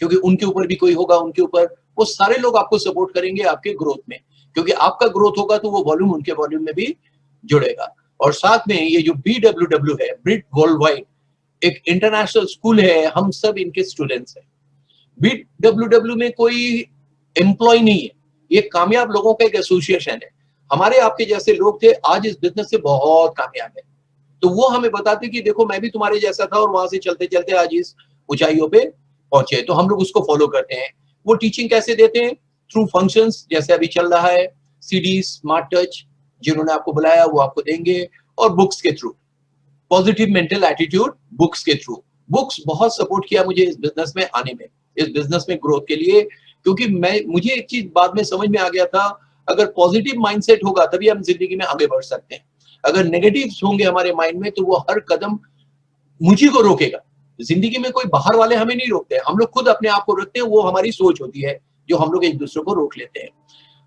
क्योंकि उनके ऊपर भी कोई होगा, उनके ऊपर वो सारे लोग आपको सपोर्ट करेंगे आपके ग्रोथ में, क्योंकि आपका ग्रोथ होगा तो वो वॉल्यूम उनके वॉल्यूम में भी जुड़ेगा। और साथ में ये जो BWW है, ब्रिट वर्ल्ड वाइड, एक इंटरनेशनल स्कूल है, हम सब इनके स्टूडेंट्स हैं। BWW में कोई एम्प्लॉय नहीं है, ये कामयाब लोगों का एक एसोसिएशन है। हमारे आपके जैसे लोग थे, आज इस बिजनेस से बहुत कामयाब है, तो वो हमें बताते कि देखो मैं भी तुम्हारे जैसा था और वहां से चलते चलते आज इस ऊंचाइयों पे पहुंचे, तो हम लोग उसको फॉलो करते हैं। वो टीचिंग कैसे देते हैं? थ्रू फंक्शंस, जैसे अभी चल रहा है सीडी, स्मार्ट टच, जिन्होंने आपको बुलाया वो आपको देंगे, और बुक्स के through, positive mental attitude books के थ्रू। बुक्स बहुत सपोर्ट किया मुझे इस बिजनेस में आने में, इस बिजनेस में ग्रोथ के लिए, क्योंकि मुझे एक चीज बाद में समझ में आ गया था, अगर पॉजिटिव माइंडसेट होगा तभी हम जिंदगी में आगे बढ़ सकते हैं। अगर नेगेटिव होंगे हमारे माइंड में तो वो हर कदम मुझी को रोकेगा। जिंदगी में कोई बाहर वाले हमें नहीं रोकते, हम लोग खुद अपने आप को रोकते हैं, वो हमारी सोच होती है जो हम लोग एक दूसरे को रोक लेते हैं।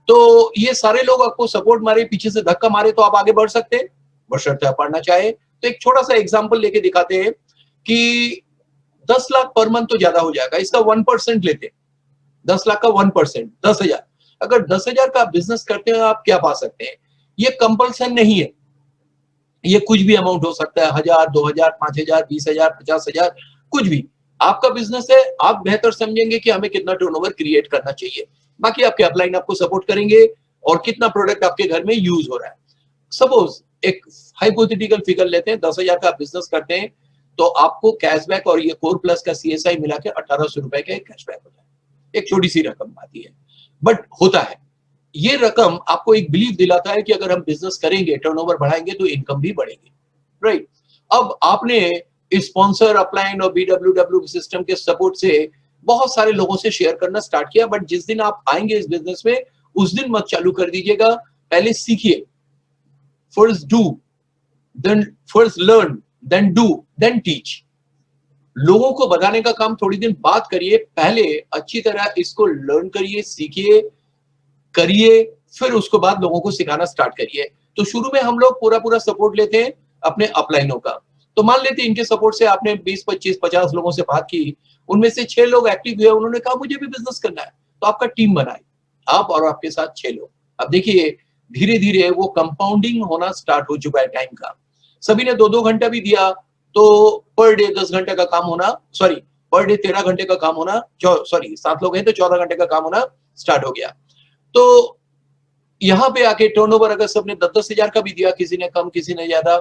तो ये सारे लोग आपको सपोर्ट मारे, पीछे से धक्का मारे तो आप आगे बढ़ सकते हैं, बशर्ते आप पढ़ना चाहे। तो एक छोटा सा एग्जांपल लेके दिखाते हैं कि 10 लाख पर मंथ तो ज्यादा हो जाएगा, इसका 1% लेते हैं। 10 लाख का 1%, 10,000। अगर 10,000 का बिजनेस करते हैं आप क्या पा सकते हैं? ये कंपल्सन नहीं है, ये कुछ भी अमाउंट हो सकता है, 1,000, 2,000, 5,000, 20,000, 50,000, कुछ भी। आपका बिजनेस है, आप बेहतर समझेंगे कि हमें कितना टर्नओवर क्रिएट करना चाहिए। बाकी आपके अपलाइन आपको सपोर्ट करेंगे और कितना प्रोडक्ट आपके घर में यूज हो रहा है। सपोज एक हाइपोथेटिकल फिगर लेते हैं, 10,000 का बिजनेस करते हैं तो आपको कैशबैक और ये कोर प्लस का CSI मिला के 1,800 रुपए का कैशबैक होता है। एक छोटी सी रकम आती है, बट होता है। ये रकम आपको एक बिलीव दिलाता है कि अगर हम बिजनेस करेंगे, टर्नओवर बढ़ाएंगे तो इनकम भी बढ़ेगी, राइट? अब आपने स्पॉन्सर, अपलाइन और BWW सिस्टम के सपोर्ट से बहुत सारे लोगों से शेयर करना स्टार्ट किया, बट जिस दिन आप आएंगे इस बिजनेस में उस दिन मत चालू कर दीजिएगा। पहले सीखिए, first do, then first learn, then do, then teach. लोगों को बताने का काम थोड़ी दिन बाद करिए, पहले अच्छी तरह इसको लर्न करिए, सीखिए, करिए, फिर उसके बाद लोगों को सिखाना स्टार्ट करिए। तो शुरू में हम लोग पूरा पूरा सपोर्ट लेते हैं अपने अपलाइनों का। तो मान लेते हैं इनके सपोर्ट से आपने 20, 25, 50 लोगों से बात की, उनमें से 6 लोग एक्टिव हुए, उन्होंने कहा मुझे भी बिजनेस करना है, तो आपका टीम बनाए, आप और आपके साथ 6 लोग। अब देखिए धीरे धीरे वो कंपाउंडिंग होना स्टार्ट हो चुका है टाइम का। सभी ने 2-2 घंटा भी दिया तो पर डे 10 घंटे का काम होना, सॉरी पर डे 13 घंटे का काम होना, सॉरी 7 लोग हैं तो 14 घंटे का काम होना स्टार्ट हो गया। तो यहाँ पे आके टर्नओवर अगर सबने 10-10 हजार का भी दिया, किसी ने कम किसी ने ज्यादा,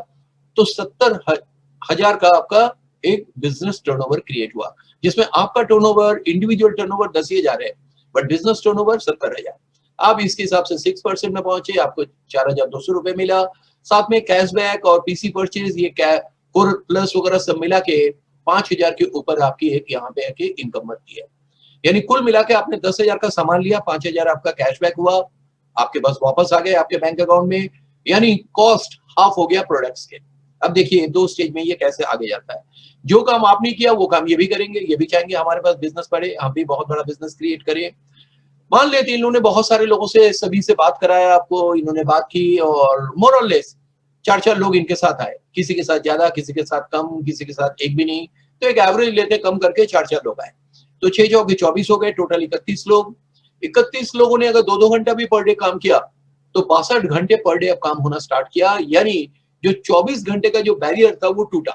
तो 70,000 का आपका एक बिजनेस टर्नओवर क्रिएट हुआ, जिसमें आपका टर्नओवर, इंडिविजुअल टर्नओवर 10,000 है, बट बिजनेस टर्नओवर 70,000। आप इसके हिसाब से 6% में पहुंचे, आपको 4,200 रुपए मिला। साथ में कैशबैक और PC परचेज, ये कोर प्लस वगैरह सब मिला के 5,000 के ऊपर आपकी एक यहाँ पे आके इनकम बनती है। यानी कुल मिला के आपने 10,000 का सामान लिया, 5,000 आपका कैशबैक हुआ, आपके पास वापस आ गए आपके बैंक अकाउंट में, यानी कॉस्ट हाफ हो गया प्रोडक्ट्स के। अब देखिए 2 स्टेज में ये कैसे आगे जाता है। जो काम आपने किया वो काम ये भी करेंगे, ये भी चाहेंगे हमारे पास बिजनेस बढ़े, हम भी बहुत बड़ा बिजनेस क्रिएट करें। मान लेते इन्होंने बहुत सारे लोगों से, सभी से बात कराया आपको, इन्होंने बात की और मोर और लेस 4-4 लोग इनके साथ आए, किसी के साथ ज्यादा, किसी के साथ कम, किसी के साथ एक भी नहीं, तो एक एवरेज लेते कम करके 4-4 लोग आए, तो 6 चौके 24 हो गए, टोटल 31 लोग। 31 लोगों ने अगर 2-2 घंटा भी पर डे काम किया तो 62 घंटे पर डे अब काम होना स्टार्ट किया, यानी जो 24 घंटे का जो बैरियर था वो टूटा,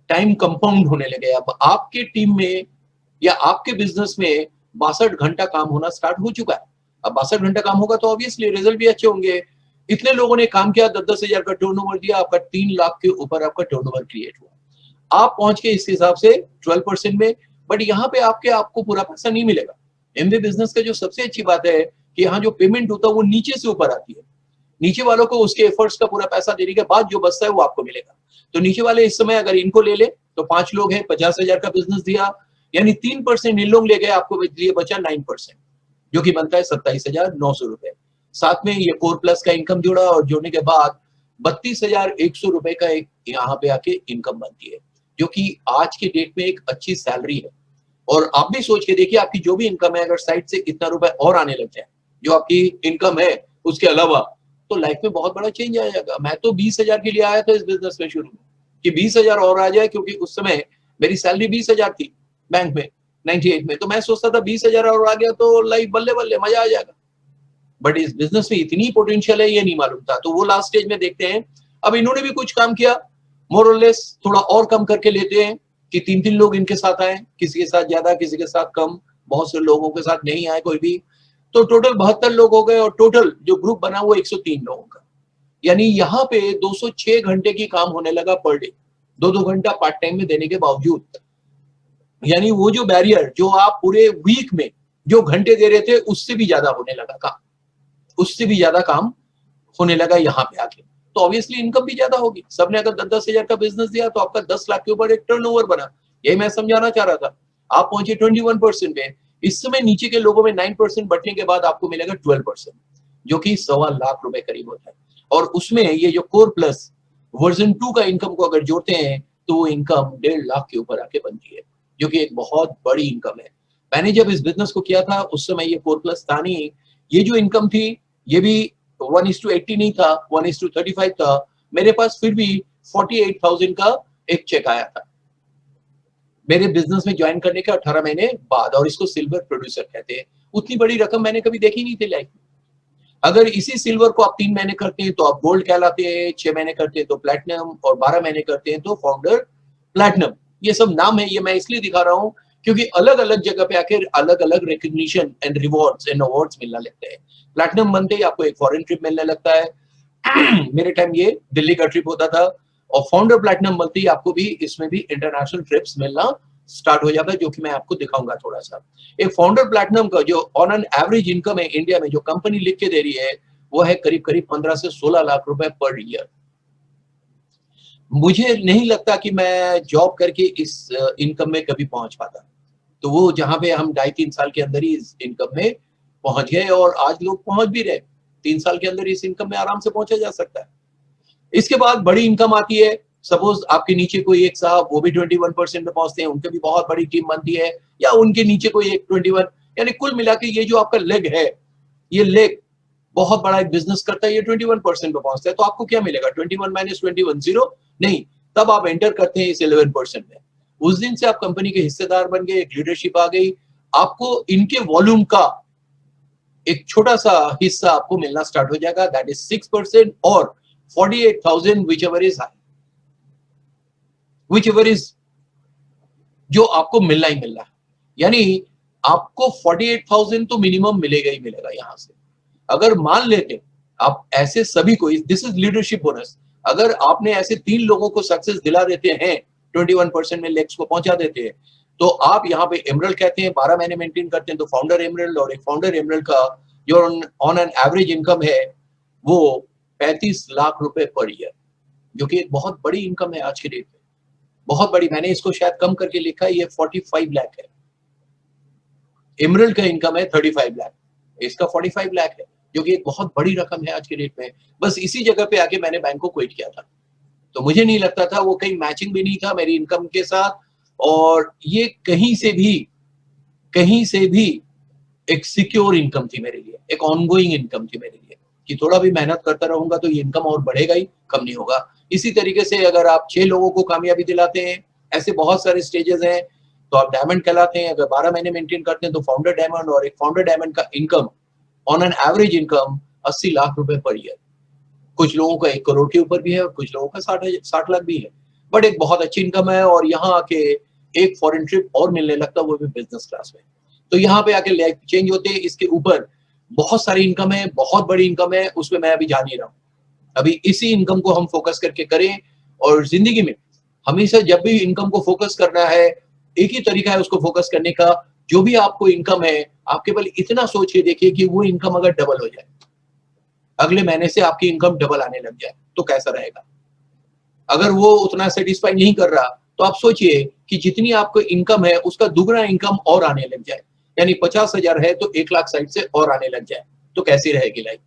टाइम कंपाउंड होने लगे। अब आपके टीम में या आपके बिजनेस में 62 घंटा काम होना स्टार्ट हो चुका है। अब 62 घंटा काम होगा तो ऑब्वियसली रिजल्ट भी अच्छे होंगे। इतने लोगों ने काम किया, 10-10 हजार का टर्नओवर दिया, आपका 3 लाख के ऊपर आपका टर्नओवर क्रिएट हुआ। आप पहुंच गए इस हिसाब से 12% में, बट यहाँ पे आपको पूरा पैसा नहीं मिलेगा। एमबी बिजनेस का जो सबसे अच्छी बात है कि यहाँ जो पेमेंट होता है वो नीचे से ऊपर आती है। नीचे वालों को उसके एफर्ट्स का पूरा पैसा देने के बाद जो बचता है वो आपको मिलेगा। तो नीचे वाले इस समय अगर इनको ले ले तो 5 लोग हैं, 50,000 का बिजनेस दिया, यानी 3% इन लोग ले गए, आपको लिए बचा 9%, जो कि बनता है 27,900 रुपए। साथ में ये कोर प्लस का इनकम जोड़ा और जोड़ने के बाद 32,100 रुपए का एक यहाँ पे आके इनकम बनती है, जो कि आज के डेट में एक अच्छी सैलरी है। और आप भी सोच के देखिए, आपकी जो भी इनकम है, अगर साइड से इतना रुपए और आने लग जाए जो आपकी इनकम है उसके अलावा, तो लाइफ में बहुत बड़ा चेंज आ जाएगा। मैं तो 20,000 के लिए आया था इस बिजनेस में शुरू में, कि 20,000 और आ जाए, क्योंकि उस समय मेरी सैलरी 20,000 थी बैंक में 98 में, तो मैं सोचता था 20,000 और आ गया तो लाइफ बल्ले बल्ले मजा आ जाएगा। बट इस बिजनेस में इतनी पोटेंशियल है ये नहीं मालूम था। तो वो लास्ट स्टेज में देखते हैं। अब इन्होंने भी कुछ काम किया, मोर और लेस थोड़ा और कम करके लेते हैं कि 3-3 लोग इनके साथ आए, किसी के साथ ज्यादा किसी के साथ कम, बहुत से लोगों के साथ नहीं आए कोई भी, तो टोटल 72 लोग हो गए और टोटल जो ग्रुप बना वो 103 लोगों का। यानी यहाँ पे 206 घंटे की काम होने लगा पर डे, 2-2 घंटा पार्ट टाइम में देने के बावजूद। यानी वो जो बैरियर जो आप पूरे वीक में जो घंटे दे रहे थे उससे भी ज्यादा होने लगा काम, उससे भी ज्यादा काम होने लगा यहाँ पे आके। तो ऑब्वियसली इनकम भी ज्यादा होगी। सबने अगर 10-10 हजार का बिजनेस दिया तो आपका 10 लाख के ऊपर एक टर्नओवर बना। यही मैं समझाना चाह रहा था। आप पहुंचे 21% में। इस समय नीचे के लोगों में 9% बढ़ने के बाद आपको मिलेगा 12%, जो कि 1.25 लाख रुपए करीब होता है। और उसमें ये जो कोर प्लस वर्जन 2 का इनकम को अगर जोड़ते हैं तो वो इनकम 1.5 लाख के ऊपर आके बनती है, जो कि एक बहुत बड़ी इनकम है। मैंने जब इस बिजनेस को किया था उस समय ये कोर प्लस था नहीं। ये जो इनकम थी ये भी 1:80 नहीं था, 1:35 था। मेरे पास फिर भी 48,000 का एक चेक आया था मेरे बिजनेस में ज्वाइन करने के 18 महीने बाद, और इसको सिल्वर प्रोड्यूसर कहते हैं। उतनी बड़ी रकम मैंने कभी देखी नहीं थी लाइफ में। अगर इसी सिल्वर को आप 3 महीने करते हैं तो आप गोल्ड कहलाते हैं, 6 महीने करते हैं तो प्लैटिनम, और 12 महीने करते हैं तो फाउंडर प्लैटिनम। ये सब नाम है, ये मैं इसलिए दिखा रहा हूँ क्योंकि अलग अलग जगह पे आकर अलग अलग recognition and rewards and awards मिलने लगते हैं। प्लैटिनम बनते ही आपको एक फॉरेन ट्रिप मिलने लगता है। मेरे टाइम ये दिल्ली का ट्रिप होता था। और फाउंडर प्लैटिनम बनते ही आपको भी इसमें भी इंटरनेशनल ट्रिप्स मिलना स्टार्ट हो जाता है, जो कि मैं आपको दिखाऊंगा थोड़ा सा। एक फाउंडर प्लैटिनम का जो ऑन एन एवरेज इनकम है इंडिया में, जो कंपनी लिख के दे रही है, वो है करीब करीब 15 से 16 लाख रुपए पर ईयर। मुझे नहीं लगता कि मैं जॉब करके इस इनकम में कभी पहुंच पाता। तो वो जहां पे हम 2.5-3 साल के अंदर ही इस इनकम में पहुंच गए, और आज लोग पहुंच भी रहे। 3 साल के अंदर इस इनकम में आराम से पहुंचा जा सकता है। इसके बाद बड़ी इनकम आती है। सपोज आपके नीचे कोई एक साहब, वो भी 21% में पहुंचते हैं, उनके भी बहुत बड़ी टीम बनती है, या उनके नीचे कोई एक 21, यानी कुल मिला के ये जो आपका लेग है, ये लेग बहुत बड़ा एक बिजनेस करता है, ये 21% पे पहुंचता है। तो आपको क्या मिलेगा? 21 माइनस 21 0 नहीं, तब आप एंटर करते हैं इस 11% में। उस दिन से आप कंपनी के हिस्सेदार बन गए, एक लीडरशिप आ गई, आपको इनके वॉल्यूम का एक छोटा सा हिस्सा आपको मिलना स्टार्ट हो जाएगा, दैट इज 6%, और 48,000 whichever is जो आपको मिलना ही मिलना है। यानी आपको 48,000 तो मिनिमम मिलेगा ही मिलेगा यहां से। अगर मान लेते आप ऐसे सभी को, दिस इज लीडरशिप बोनस, अगर आपने ऐसे 3 लोगों को सक्सेस दिला देते हैं, 21% में लेक्स को पहुंचा देते हैं, तो आप यहाँ पे एमरल्ड कहते हैं, 12 महीने मेंटेन करते हैं तो फाउंडर एमरल्ड, और एक फाउंडर एमरल्ड का जो ऑन एन एवरेज इनकम है वो 35 लाख रुपए पर ईयर, जो कि एक बहुत बड़ी इनकम है आज के डेट में, बहुत बड़ी। मैंने इसको शायद कम करके लिखा है, ये 45 लाख है। एमरल्ड का इनकम है 35 लाख, इसका 45 लाख है, जो कि एक बहुत बड़ी रकम है आज के डेट में। बस इसी जगह पे आके मैंने बैंक को क्विट किया था, तो मुझे नहीं लगता था, वो कहीं मैचिंग भी नहीं था मेरी इनकम के साथ, और ये कहीं से भी एक सिक्योर इनकम थी मेरे लिए, एक ऑनगोइंग इनकम थी मेरे लिए, कि थोड़ा भी मेहनत करता रहूंगा तो ये इनकम और बढ़ेगा ही, कम नहीं होगा। इसी तरीके से अगर आप 6 लोगों को कामयाबी दिलाते हैं ऐसे बहुत सारे स्टेजेस हैं। तो आप डायमंड कहलाते हैं। अगर 12 महीने मेंटेन करते हैं तो फाउंडर डायमंड, और एक फाउंडर डायमंड का income on an average income 80 lakh रुपए पर ईयर। कुछ लोगों का 1 करोड़ के ऊपर भी है और कुछ लोगों का 60 लाख भी है, बट एक बहुत अच्छी इनकम है। और यहाँ आके एक फॉरेन ट्रिप और मिलने लगता है, वो भी बिजनेस क्लास में। तो यहाँ पे आके लाइफ चेंज होते हैं। इसके ऊपर बहुत सारी इनकम है, बहुत बड़ी इनकम है, उसमें मैं अभी जा नहीं रहा हूँ। अभी इसी इनकम को हम फोकस करके करें। और जिंदगी में हमेशा जब भी इनकम को फोकस करना है, एक ही तरीका है उसको फोकस करने का। जो भी आपको इनकम है, आप केवल इतना सोच के देखिए कि वो इनकम अगर डबल हो जाए, अगले महीने से आपकी इनकम डबल आने लग जाए, तो कैसा रहेगा। अगर वो उतना सेटिस्फाई नहीं कर रहा, तो आप सोचिए कि जितनी आपको इनकम है उसका दुगना इनकम और आने लग जाए, यानी 50,000 है तो 1,00,000 साइड से और आने लग जाए, तो कैसी रहेगी लाइफ।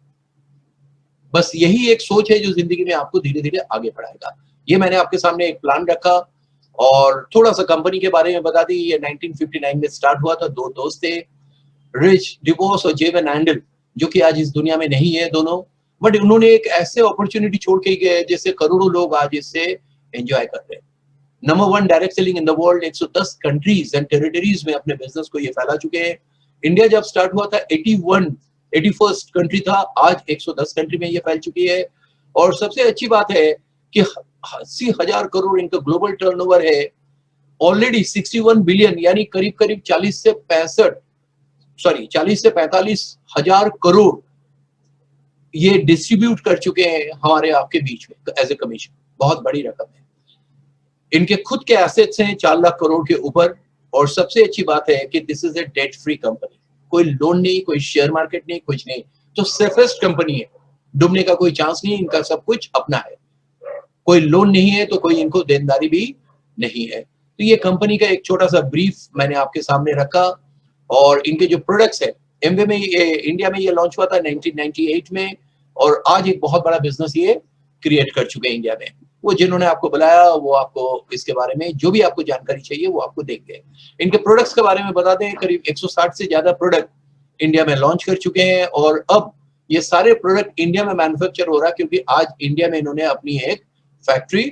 बस यही एक सोच है जो जिंदगी में आपको धीरे धीरे आगे बढ़ाएगा। ये मैंने आपके सामने एक प्लान रखा। और थोड़ा सा कंपनी के बारे में बता दी। ये 1959 में स्टार्ट हुआ था। 2 दोस्त थे, रिच डिवोर्स और जेवन हैंडल, जो कि आज इस दुनिया में नहीं है दोनों। बट उन्होंने एक ऐसे अपॉर्चुनिटी छोड़ के गए जिससे करोड़ों लोग आज इससे एंजॉय करते हैं। Number 1 direct selling in the world, 110 countries and territories में अपने बिजनेस को ये फैला चुके हैं। इंडिया जब स्टार्ट हुआ था 81st कंट्री था, आज 110 कंट्री में ये फैल चुकी है। और सबसे अच्छी बात है कि 80,000 करोड़ इनका ग्लोबल टर्नओवर है। ऑलरेडी 61 बिलियन, यानी करीब करीब 40 से 45 हजार करोड़ ये डिस्ट्रीब्यूट कर चुके हैं हमारे आपके बीच में एज ए कमीशन। बहुत बड़ी रकम है। इनके खुद के एसेट्स हैं 4 लाख करोड़ के ऊपर। और सबसे अच्छी बात है कि this is a debt free company. कोई लोन नहीं, कोई शेयर मार्केट नहीं, कुछ नहीं। तो सेफेस्ट कंपनी है, डूबने का कोई चांस नहीं। इनका सब कुछ अपना है, कोई लोन नहीं है, तो कोई इनको देनदारी भी नहीं है। तो ये कंपनी का एक छोटा सा ब्रीफ मैंने आपके सामने रखा। और इनके जो प्रोडक्ट्स है, एमवे में इंडिया में ये लॉन्च हुआ था 1998 में। और आज एक बहुत बड़ा बिजनेस ये क्रिएट कर चुके हैं इंडिया में। वो जिन्होंने आपको बुलाया, वो आपको इसके बारे में जो भी आपको जानकारी चाहिए वो आपको देंगे। इनके प्रोडक्ट्स के बारे में बता दें, करीब 160 से ज्यादा प्रोडक्ट इंडिया में लॉन्च कर चुके हैं। और अब ये सारे प्रोडक्ट इंडिया में मैन्युफैक्चर हो रहा है, क्योंकि आज इंडिया में इन्होंने अपनी एक फैक्ट्री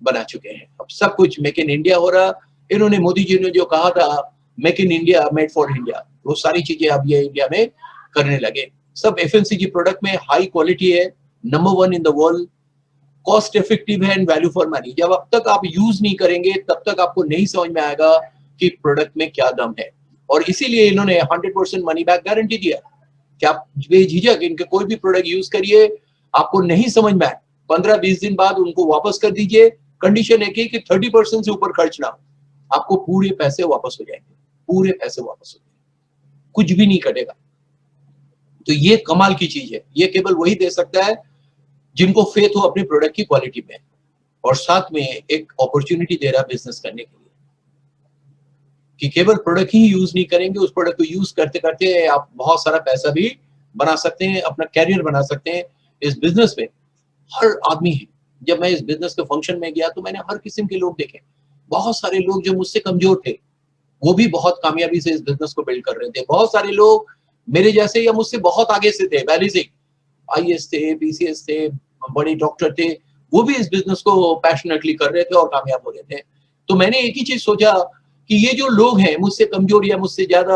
बना चुके हैं। अब सब कुछ मेक इन इंडिया हो रहा। इन्होंने, मोदी जी ने जो कहा था make in India made for India, वो सारी चीजें अब ये इंडिया में करने लगे। सब एफएमसीजी प्रोडक्ट में हाई क्वालिटी है, number 1 in the world, cost effective है एंड वैल्यू फॉर मनी। जब अब तक आप यूज नहीं करेंगे तब तक आपको नहीं समझ में आएगा कि प्रोडक्ट में क्या दम है। और इसीलिए इन्होंने 100% मनी बैक गारंटी दिया कि आप बेझिझक इनके कोई भी प्रोडक्ट यूज करिए, आपको नहीं समझ में आए 15-20 दिन बाद उनको वापस कर दीजिए। कंडीशन है कि 30% से ऊपर खर्च ना हो, आपको पूरे पैसे वापस हो जाएंगे, पूरे पैसे वापस हो जाएंगे, कुछ भी नहीं कटेगा। तो ये कमाल की चीज है। ये केवल वही दे सकता है जिनको फेथ हो अपने प्रोडक्ट की क्वालिटी में, और साथ में एक अपॉर्चुनिटी दे रहा है बिजनेस करने के लिए। कि केवल प्रोडक्ट ही यूज नहीं करेंगे, उस प्रोडक्ट को यूज करते करते आप बहुत सारा पैसा भी बना सकते हैं, अपना कैरियर बना सकते हैं। इस बिजनेस में हर आदमी है। जब मैं इस बिजनेस के फंक्शन में गया तो मैंने हर किस्म के लोग देखे। बहुत सारे लोग जो मुझसे कमजोर थे, वो भी बहुत कामयाबी से इस बिजनेस को बिल्ड कर रहे थे। बहुत सारे लोग मेरे जैसे या मुझसे बहुत आगे से थे, वैली से आईएएस थे, पीसीएस थे, बड़े डॉक्टर थे, वो भी इस बिजनेस को पैशनेटली कर रहे थे और कामयाब हो रहे थे। तो मैंने एक ही चीज सोचा कि ये जो लोग हैं मुझसे कमजोर या मुझसे ज्यादा,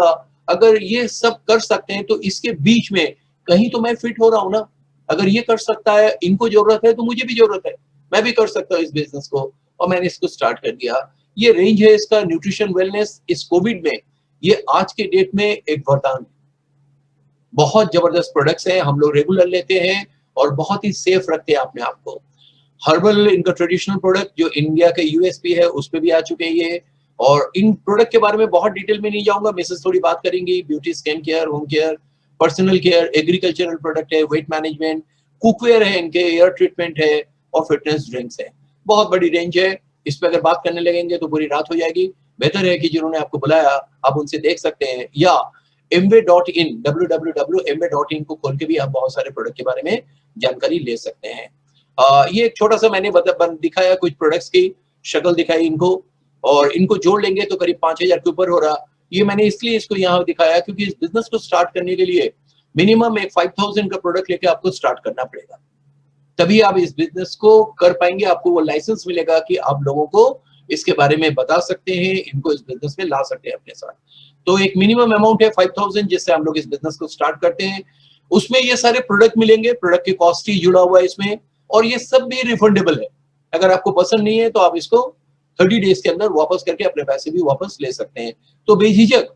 अगर ये सब कर सकते हैं तो इसके बीच में कहीं तो मैं फिट हो रहा हूं ना। अगर ये कर सकता है, इनको जरूरत है, तो मुझे भी जरूरत है, मैं भी कर सकता हूँ इस बिजनेस को। और मैंने इसको स्टार्ट कर दिया। ये रेंज है इसका न्यूट्रिशन वेलनेस। इस कोविड में ये आज के डेट में एक वरदान है। बहुत जबरदस्त प्रोडक्ट्स हैं, हम लोग रेगुलर लेते हैं और बहुत ही सेफ रखते हैं अपने आप को। हर्बल इनका ट्रेडिशनल प्रोडक्ट जो इंडिया के यूएसपी है उस पे भी आ चुके हैं ये। और इन प्रोडक्ट के बारे में बहुत डिटेल में नहीं जाऊंगा, मिसेस थोड़ी बात करेंगी। Beauty, skin care, home care, personal care, agricultural product है, वेट मैनेजमेंट, कुकवेयर है इनके, एयर ट्रीटमेंट है और फिटनेस ड्रिंक्स है। बहुत बड़ी रेंज है। इस पर अगर बात करने लगेंगे तो पूरी रात हो जाएगी। बेहतर है कि जिन्होंने आपको बुलाया आप उनसे देख सकते हैं, या mwa.in www.mwa.in को खोल के भी आप बहुत सारे प्रोडक्ट के बारे में जानकारी ले सकते हैं। ये एक छोटा सा मैंने दिखाया, कुछ प्रोडक्ट्स की शक्ल दिखाई इनको, और इनको जोड़ लेंगे तो करीब 5,000 के ऊपर हो रहा। ये मैंने इसलिए इसको यहाँ दिखाया क्योंकि इस बिजनेस को स्टार्ट करने के लिए मिनिमम एक 5,000 का प्रोडक्ट लेके आपको स्टार्ट करना पड़ेगा, तभी आप इस बिजनेस को कर पाएंगे। आपको वो लाइसेंस मिलेगा कि आप लोगों को इसके बारे में बता सकते हैं, इनको इस बिजनेस में ला सकते हैं अपने साथ। तो एक मिनिमम अमाउंट है 5000 जिससे हम लोग इस बिजनेस को स्टार्ट करते हैं। उसमें ये सारे प्रोडक्ट मिलेंगे, प्रोडक्ट की कॉस्ट ही जुड़ा हुआ है इसमें, और ये सब भी रिफंडेबल है। अगर आपको पसंद नहीं है तो आप इसको 30 डेज के अंदर वापस करके अपने पैसे भी वापस ले सकते हैं। तो बेझिझक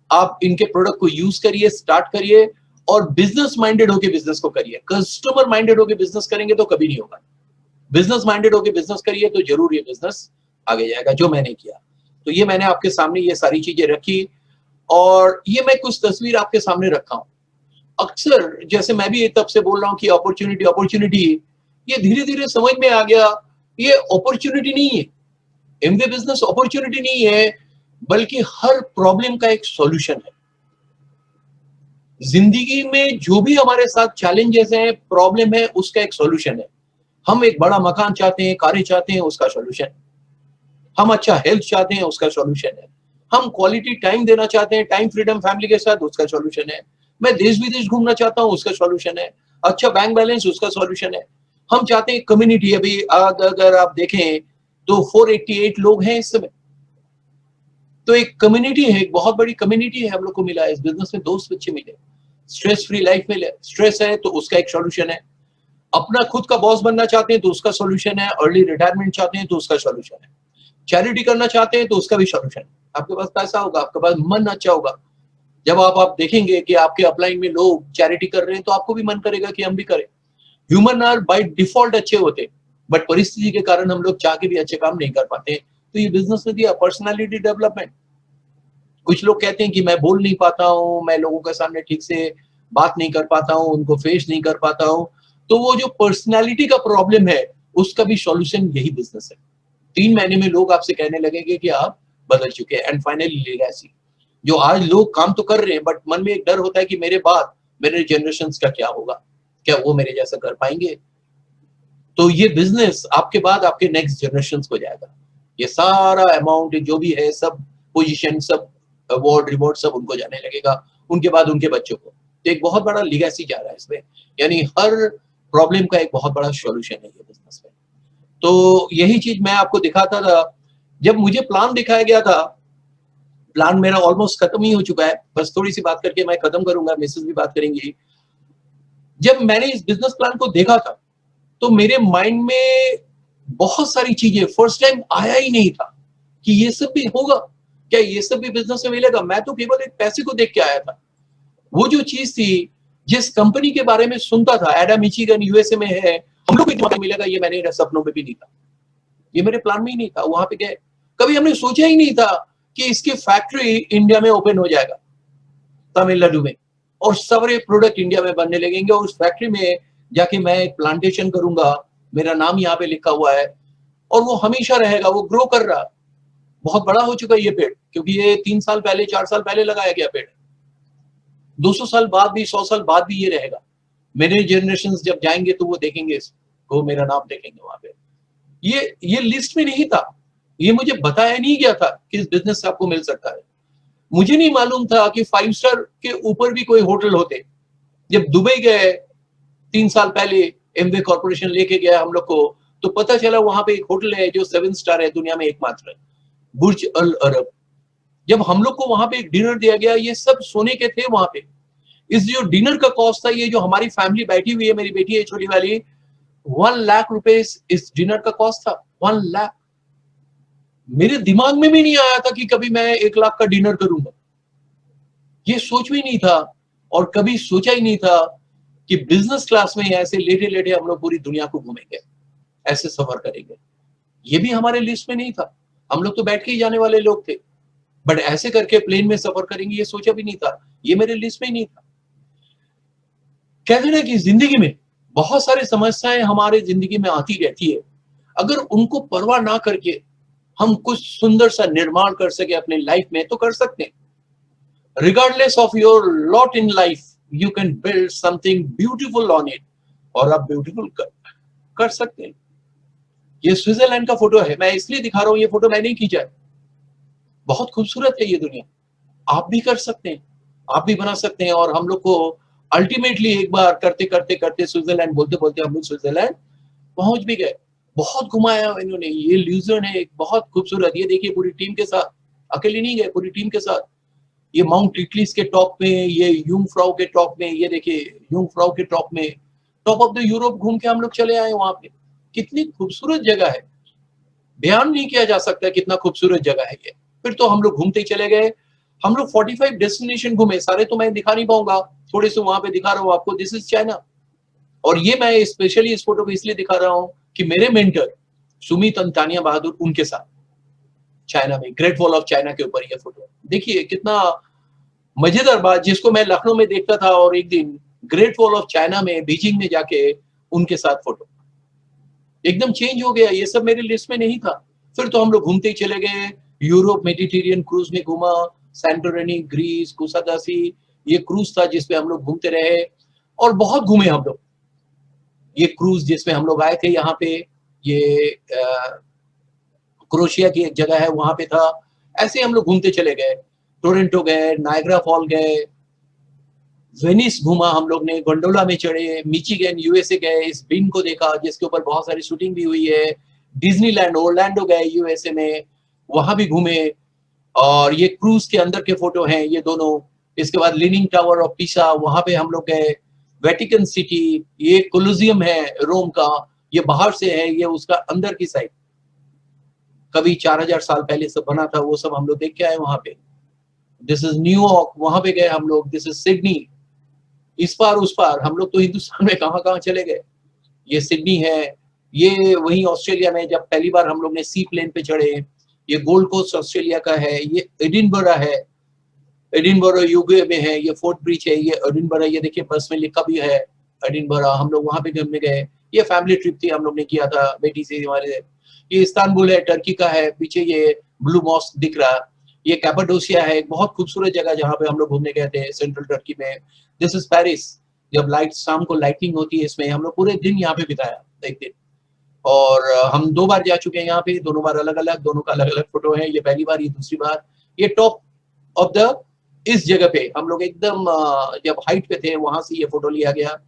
आप इनके प्रोडक्ट को यूज करिए, स्टार्ट करिए, और बिजनेस माइंडेड होकर बिजनेस को करिए। कस्टमर माइंडेड होकर बिजनेस करेंगे तो कभी नहीं होगा। बिजनेस माइंडेड होकर बिजनेस करिए तो जरूर ये बिजनेस आगे जाएगा, जो मैंने किया। तो ये मैंने आपके सामने ये सारी चीजें रखी, और ये मैं कुछ तस्वीर आपके सामने रखा हूं। अक्सर जैसे मैं भी तब से बोल रहा हूं कि अपॉर्चुनिटी अपॉर्चुनिटी, ये धीरे धीरे समझ में आ गया, ये अपॉर्चुनिटी नहीं है, एमवे बिजनेस अपॉर्चुनिटी नहीं है, बल्कि हर प्रॉब्लम का एक सॉल्यूशन है। जिंदगी में जो भी हमारे साथ चैलेंजेस हैं, प्रॉब्लम है, उसका एक सॉल्यूशन है। हम एक बड़ा मकान चाहते हैं, कारें चाहते हैं, उसका सॉल्यूशन। हम अच्छा हेल्थ चाहते हैं, उसका सॉल्यूशन है। हम क्वालिटी टाइम देना चाहते हैं, टाइम फ्रीडम फैमिली के साथ, उसका सॉल्यूशन है। मैं देश विदेश घूमना चाहता हूं, उसका सॉल्यूशन है। अच्छा बैंक बैलेंस, उसका सॉल्यूशन है। हम चाहते हैं कम्युनिटी, अभी अगर आप देखें तो 488 लोग हैं इस समय। तो एक कम्युनिटी है, एक बहुत बड़ी कम्युनिटी है हम लोग को मिला है इस बिजनेस में। दोस्त अच्छे मिले, स्ट्रेस फ्री लाइफ मिले। स्ट्रेस है तो उसका एक सॉल्यूशन है। अपना खुद का बॉस बनना चाहते हैं तो उसका सॉल्यूशन है। अर्ली रिटायरमेंट चाहते हैं तो उसका सॉल्यूशन है। चैरिटी करना चाहते हैं तो उसका भी सॉल्यूशन है। आपके पास पैसा होगा, आपके पास मन अच्छा होगा। जब आप देखेंगे कि आपके अपलाइन में लोग चैरिटी कर रहे हैं तो आपको भी मन करेगा कि हम भी करें। ह्यूमन आर बाय डिफॉल्ट अच्छे होते, बट परिस्थिति के कारण हम लोग चाह के भी अच्छे काम नहीं कर पाते। तो ये बिजनेस ने दिया पर्सनालिटी डेवलपमेंट। कुछ लोग कहते हैं कि मैं बोल नहीं पाता हूँ, मैं लोगों के सामने ठीक से बात नहीं कर पाता हूँ, उनको फेस नहीं कर पाता हूँ। तो वो जो पर्सनालिटी का प्रॉब्लम है, उसका भी सॉल्यूशन यही बिजनेस है। 3 महीने में लोग आपसे कहने लगेंगे कि आप बदल चुके हैं। एंड फाइनली लेगेसी, जो आज लोग काम तो कर रहे हैं, बट मन में एक डर होता है कि मेरे बाद मेरे जनरेशन का क्या होगा, क्या वो मेरे जैसा कर पाएंगे। तो ये बिजनेस आपके बाद आपके नेक्स्ट जनरेशन को जाएगा। ये सारा अमाउंट जो भी है, सब पोजीशन, सब अवार्ड रिवॉर्ड, सब उनको जाने लगेगा, उनके बाद उनके बच्चों को। तो एक बहुत बड़ा लीगेसी जा रहा है इसमें, यानी हर प्रॉब्लम का एक बहुत बड़ा सॉल्यूशन है ये बिजनेस में। तो यही चीज मैं आपको दिखाता था। जब मुझे प्लान दिखाया गया था, प्लान मेरा ऑलमोस्ट खत्म ही हो चुका है, बस थोड़ी सी बात करके मैं खत्म करूंगा, मिसेस भी बात करेंगी। जब मैंने इस बिजनेस प्लान को देखा था तो मेरे माइंड में बहुत सारी चीजें फर्स्ट टाइम आया ही नहीं था कि ये सब भी होगा, क्या ये सब भी बिजनेस में मिलेगा। मैं तो केवल एक पैसे को देख के आया था। वो जो चीज थी, जिस कंपनी के बारे में सुनता था, एडा मिचिगन यूएसए में है, हम लोग को इतना मिलेगा, ये मैंने सपनों में भी नहीं था, ये मेरे प्लान में ही नहीं था। वहां पे गए, कभी हमने सोचा ही नहीं था कि इसकी फैक्ट्री इंडिया में ओपन हो जाएगा, तमिलनाडु में, और सारे प्रोडक्ट इंडिया में बनने लगेंगे। और उस फैक्ट्री में जाके मैं एक प्लांटेशन करूंगा, मेरा नाम यहाँ पे लिखा हुआ है, और वो हमेशा रहेगा। वो ग्रो कर रहा, बहुत बड़ा हो चुका है ये पेड़, क्योंकि ये 3 साल पहले 4 साल पहले लगाया गया पेड़। 200 साल बाद भी, 100 साल बाद भी ये रहेगा। मेरे जनरेशन जब जाएंगे तो वो देखेंगे इसको, मेरा नाम देखेंगे वहां पे। ये लिस्ट में नहीं था, ये मुझे बताया नहीं गया था कि इस बिजनेस से आपको मिल सकता है। मुझे नहीं मालूम था कि 5 स्टार के ऊपर भी कोई होटल होते। जब दुबई गए 3 साल पहले, एमवे कॉर्पोरेशन लेके गया हम लोग को, तो पता चला वहां पे एक होटल है जो 7 स्टार है, दुनिया में एकमात्र, बुर्ज अल अरब। जब हम लोग को वहां पे एक डिनर दिया गया, ये सब सोने के थे वहां पे। इस जो डिनर का कॉस्ट था, ये जो हमारी फैमिली बैठी हुई है, मेरी बेटी है छोटी वाली, 1 लाख रुपए इस डिनर का कॉस्ट था। 1 लाख। मेरे दिमाग में भी नहीं आया था कि कभी मैं 1 लाख का डिनर करूंगा, ये सोच भी नहीं था। और कभी सोचा ही नहीं था कि बिजनेस क्लास में ऐसे लेटे लेटे हम लोग पूरी दुनिया को घूमेंगे, ऐसे सफर करेंगे। ये भी हमारे लिस्ट में नहीं था। हम लोग तो बैठ के ही जाने वाले लोग थे, बट ऐसे करके प्लेन में सफर करेंगे, ये सोचा भी नहीं था। ये मेरे लिस्ट में ही नहीं था। कहते ना कि जिंदगी में बहुत सारी समस्याएं हमारे जिंदगी में आती रहती है, अगर उनको परवाह ना करके हम कुछ सुंदर सा निर्माण कर सके अपने लाइफ में, तो कर सकते हैं। regardless of your lot in life, you can build something beautiful on it, और आप ब्यूटीफुल कर सकते हैं। ये स्विट्जरलैंड का फोटो है, मैं इसलिए दिखा रहा हूं, ये फोटो मैंने ही खींचा है। बहुत खूबसूरत है ये दुनिया, आप भी कर सकते हैं, आप भी बना सकते हैं। और हम लोग को अल्टीमेटली एक बार करते करते करते स्विट्जरलैंड बोलते बोलते हम लोग स्विट्जरलैंड पहुंच भी गए। बहुत घुमाया इन्होंने। ये ल्यूजर्न है, बहुत खूबसूरत, ये देखिए पूरी टीम के साथ, अकेले नहीं गए, पूरी टीम के साथ। ये माउंट टिटलिस के टॉप में, ये यूंगफ्राउ के टॉप में, ये देखिए यूंगफ्राउ के टॉप में, टॉप ऑफ द यूरोप घूम के हम लोग चले आए वहां पे। कितनी खूबसूरत जगह है, बयान नहीं किया जा सकता कितना खूबसूरत जगह है ये। फिर तो हम लोग घूमते ही चले गए। हम लोग 45 डेस्टिनेशन घूमे, सारे तो मैं दिखा नहीं पाऊंगा, थोड़े से वहां पे दिखा रहा हूँ आपको। This is China. और ये मैं स्पेशली इस फोटो को इसलिए दिखा रहा हूँ कि मेरे मेंटर सुमित अंतानिया बहादुर, उनके साथ चाइना में, ग्रेट वॉल ऑफ चाइना के ऊपर ये फोटो देखिए। कितना मजेदार बात, जिसको मैं लखनऊ में देखता था और एक दिन ग्रेट वॉल ऑफ चाइना में बीजिंग में जाके उनके साथ फोटो, एकदम चेंज हो गया। ये सब मेरे लिस्ट में नहीं था। फिर तो हम लोग घूमते ही चले गए, यूरोप मेडिटेरियन क्रूज में घूमा, सैंटोरिनी, ग्रीस, कुसादासी, ये क्रूज था जिसपे हम लोग घूमते रहे और बहुत घूमे हम लोग। ये क्रूज जिसमें हम लोग आए थे यहाँ पे, ये क्रोशिया की एक जगह है वहां पे था। ऐसे हम लोग घूमते चले गए, टोरंटो गए, नायग्रा फॉल गए, वेनिस घूमा हम लोग ने, गोंडोला में चढ़े, मिचिगन यूएसए गए, इस बिन को देखा जिसके ऊपर बहुत सारी शूटिंग भी हुई है, डिज्नीलैंड ओरलैंडो गए यूएसए में, वहां भी घूमे। और ये क्रूज के अंदर के फोटो हैं ये दोनों। इसके बाद लीनिंग टावर ऑफ पिसा, वहां पे हम लोग गए, वेटिकन सिटी, ये कोलोजियम है रोम का, ये बाहर से है, ये उसका अंदर की साइड, कभी 4000 साल पहले सब बना था, वो सब हम लोग देख के आए वहां पे। दिस इज न्यूयॉर्क, वहां पे गए हम लोग। दिस इज सिडनी, इस पार उस पार हम लोग तो हिंदुस्तान में कहां कहां चले गए। ये सिडनी है, ये वही ऑस्ट्रेलिया में जब पहली बार हम लोग ने सी प्लेन पे चढ़े, ये गोल्ड कोस्ट ऑस्ट्रेलिया का है, ये एडिनबरा है, एडिनबरा यूके में है, ये फोर्ट ब्रिज है, ये एडिनबरा, ये देखिए बस में लिखा भी है एडिनबरा। हम लोग वहां पे घूमने गए, ये फैमिली ट्रिप थी, हम लोग ने किया था बेटी से हमारे। ये इस्तांबुल है, टर्की का है, पीछे ये ब्लू मॉस्क दिख रहा, ये कैपाडोसिया है, एक बहुत खूबसूरत जगह जहाँ पे हम लोग घूमने गए थे सेंट्रल टर्की में। दिस इज पेरिस, जब लाइट शाम को लाइटिंग होती है इसमें, हम लोग पूरे दिन यहाँ पे बिताया एक दिन। और हम 2 बार जा चुके हैं यहाँ पे, दोनों बार अलग अलग, दोनों का अलग अलग फोटो है, ये पहली बार, ये दूसरी बार। ये टॉप ऑफ द, इस जगह पे हम लोग एकदम जब हाइट पे थे वहां से ये फोटो लिया गया।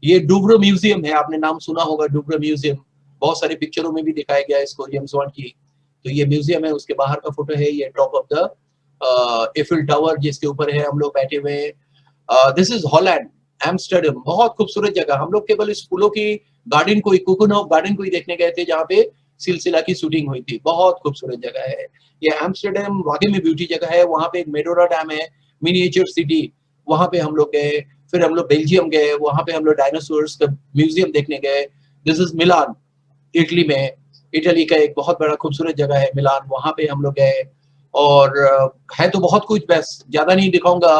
ये डुब्रो म्यूजियम है, आपने नाम सुना होगा डुब्रो म्यूजियम, बहुत सारे पिक्चरों में भी दिखाया गया इसको, जेम्स बॉन्ड की। तो ये म्यूजियम है, उसके बाहर का फोटो है, ये top of the Eiffel tower जिसके ऊपर है हम लोग बैठे हुए। दिस इज हॉलैंड, एम्स्टर्डम, बहुत खूबसूरत जगह। हम लोग केवल इस फूलों की गार्डन को ही, कुकुनहॉफ गार्डन को ही देखने गए थे जहाँ पे सिलसिला की शूटिंग हुई थी। बहुत खूबसूरत जगह है ये एम्स्टर्डम, वाकई में ब्यूटी जगह है। वहां पे एक मेडोरा डैम है, मिनिएचर सिटी, वहां पे हम लोग गए। फिर हम लोग बेल्जियम गए, वहां पे हम लोग डायनासोर्स का म्यूजियम देखने गए। दिस इज मिलान, इटली में, इटली का एक बहुत बड़ा खूबसूरत जगह है मिलान, वहां पे हम लोग गए। और है तो बहुत कुछ, बस ज्यादा नहीं दिखाऊंगा।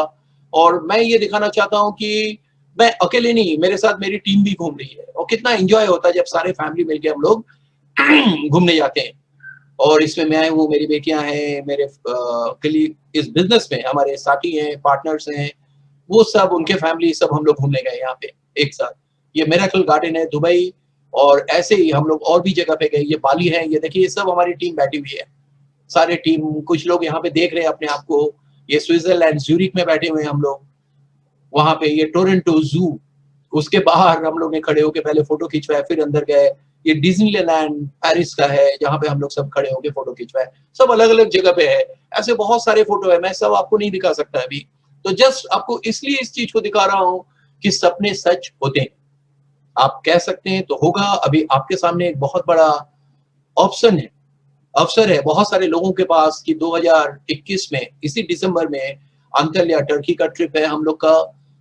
और मैं ये दिखाना चाहता हूँ कि मैं अकेले नहीं, मेरे साथ मेरी टीम भी घूम रही है, और कितना एंजॉय होता है जब सारे फैमिली मिलके हम लोग घूमने जाते हैं। और इसमें मैं हूँ, मेरी बेटियां हैं, मेरे कलीग इस बिजनेस में हमारे साथी हैं, पार्टनर्स हैं, वो सब, उनके फैमिली, सब हम लोग घूमने गए यहाँ पे एक साथ। ये मिरेकल गार्डन है दुबई, और ऐसे ही हम लोग और भी जगह पे गए। ये बाली है, ये देखिए, ये सब हमारी टीम बैठी हुई है, सारे टीम। कुछ लोग यहाँ पे देख रहे हैं अपने आप को, ये स्विट्जरलैंड ज्यूरिक में बैठे हुए हैं हम लोग वहां पे। ये टोरंटो जू, उसके बाहर हम लोग ने खड़े होके पहले फोटो खिंचवाए, फिर अंदर गए। ये डिज्नीलैंड पेरिस का है, जहाँ पे हम लोग सब खड़े होके फोटो खिंचवाए, सब अलग अलग जगह पे है। ऐसे बहुत सारे फोटो है, मैं सब आपको नहीं दिखा सकता अभी, तो जस्ट आपको इसलिए इस चीज को दिखा रहा हूँ कि सपने सच होते हैं। आप कह सकते हैं तो होगा। अभी आपके सामने एक बहुत बड़ा ऑप्शन है, अवसर है बहुत सारे लोगों के पास कि 2021 में, इसी दिसंबर में अंतल्या टर्की का ट्रिप है हम लोग का।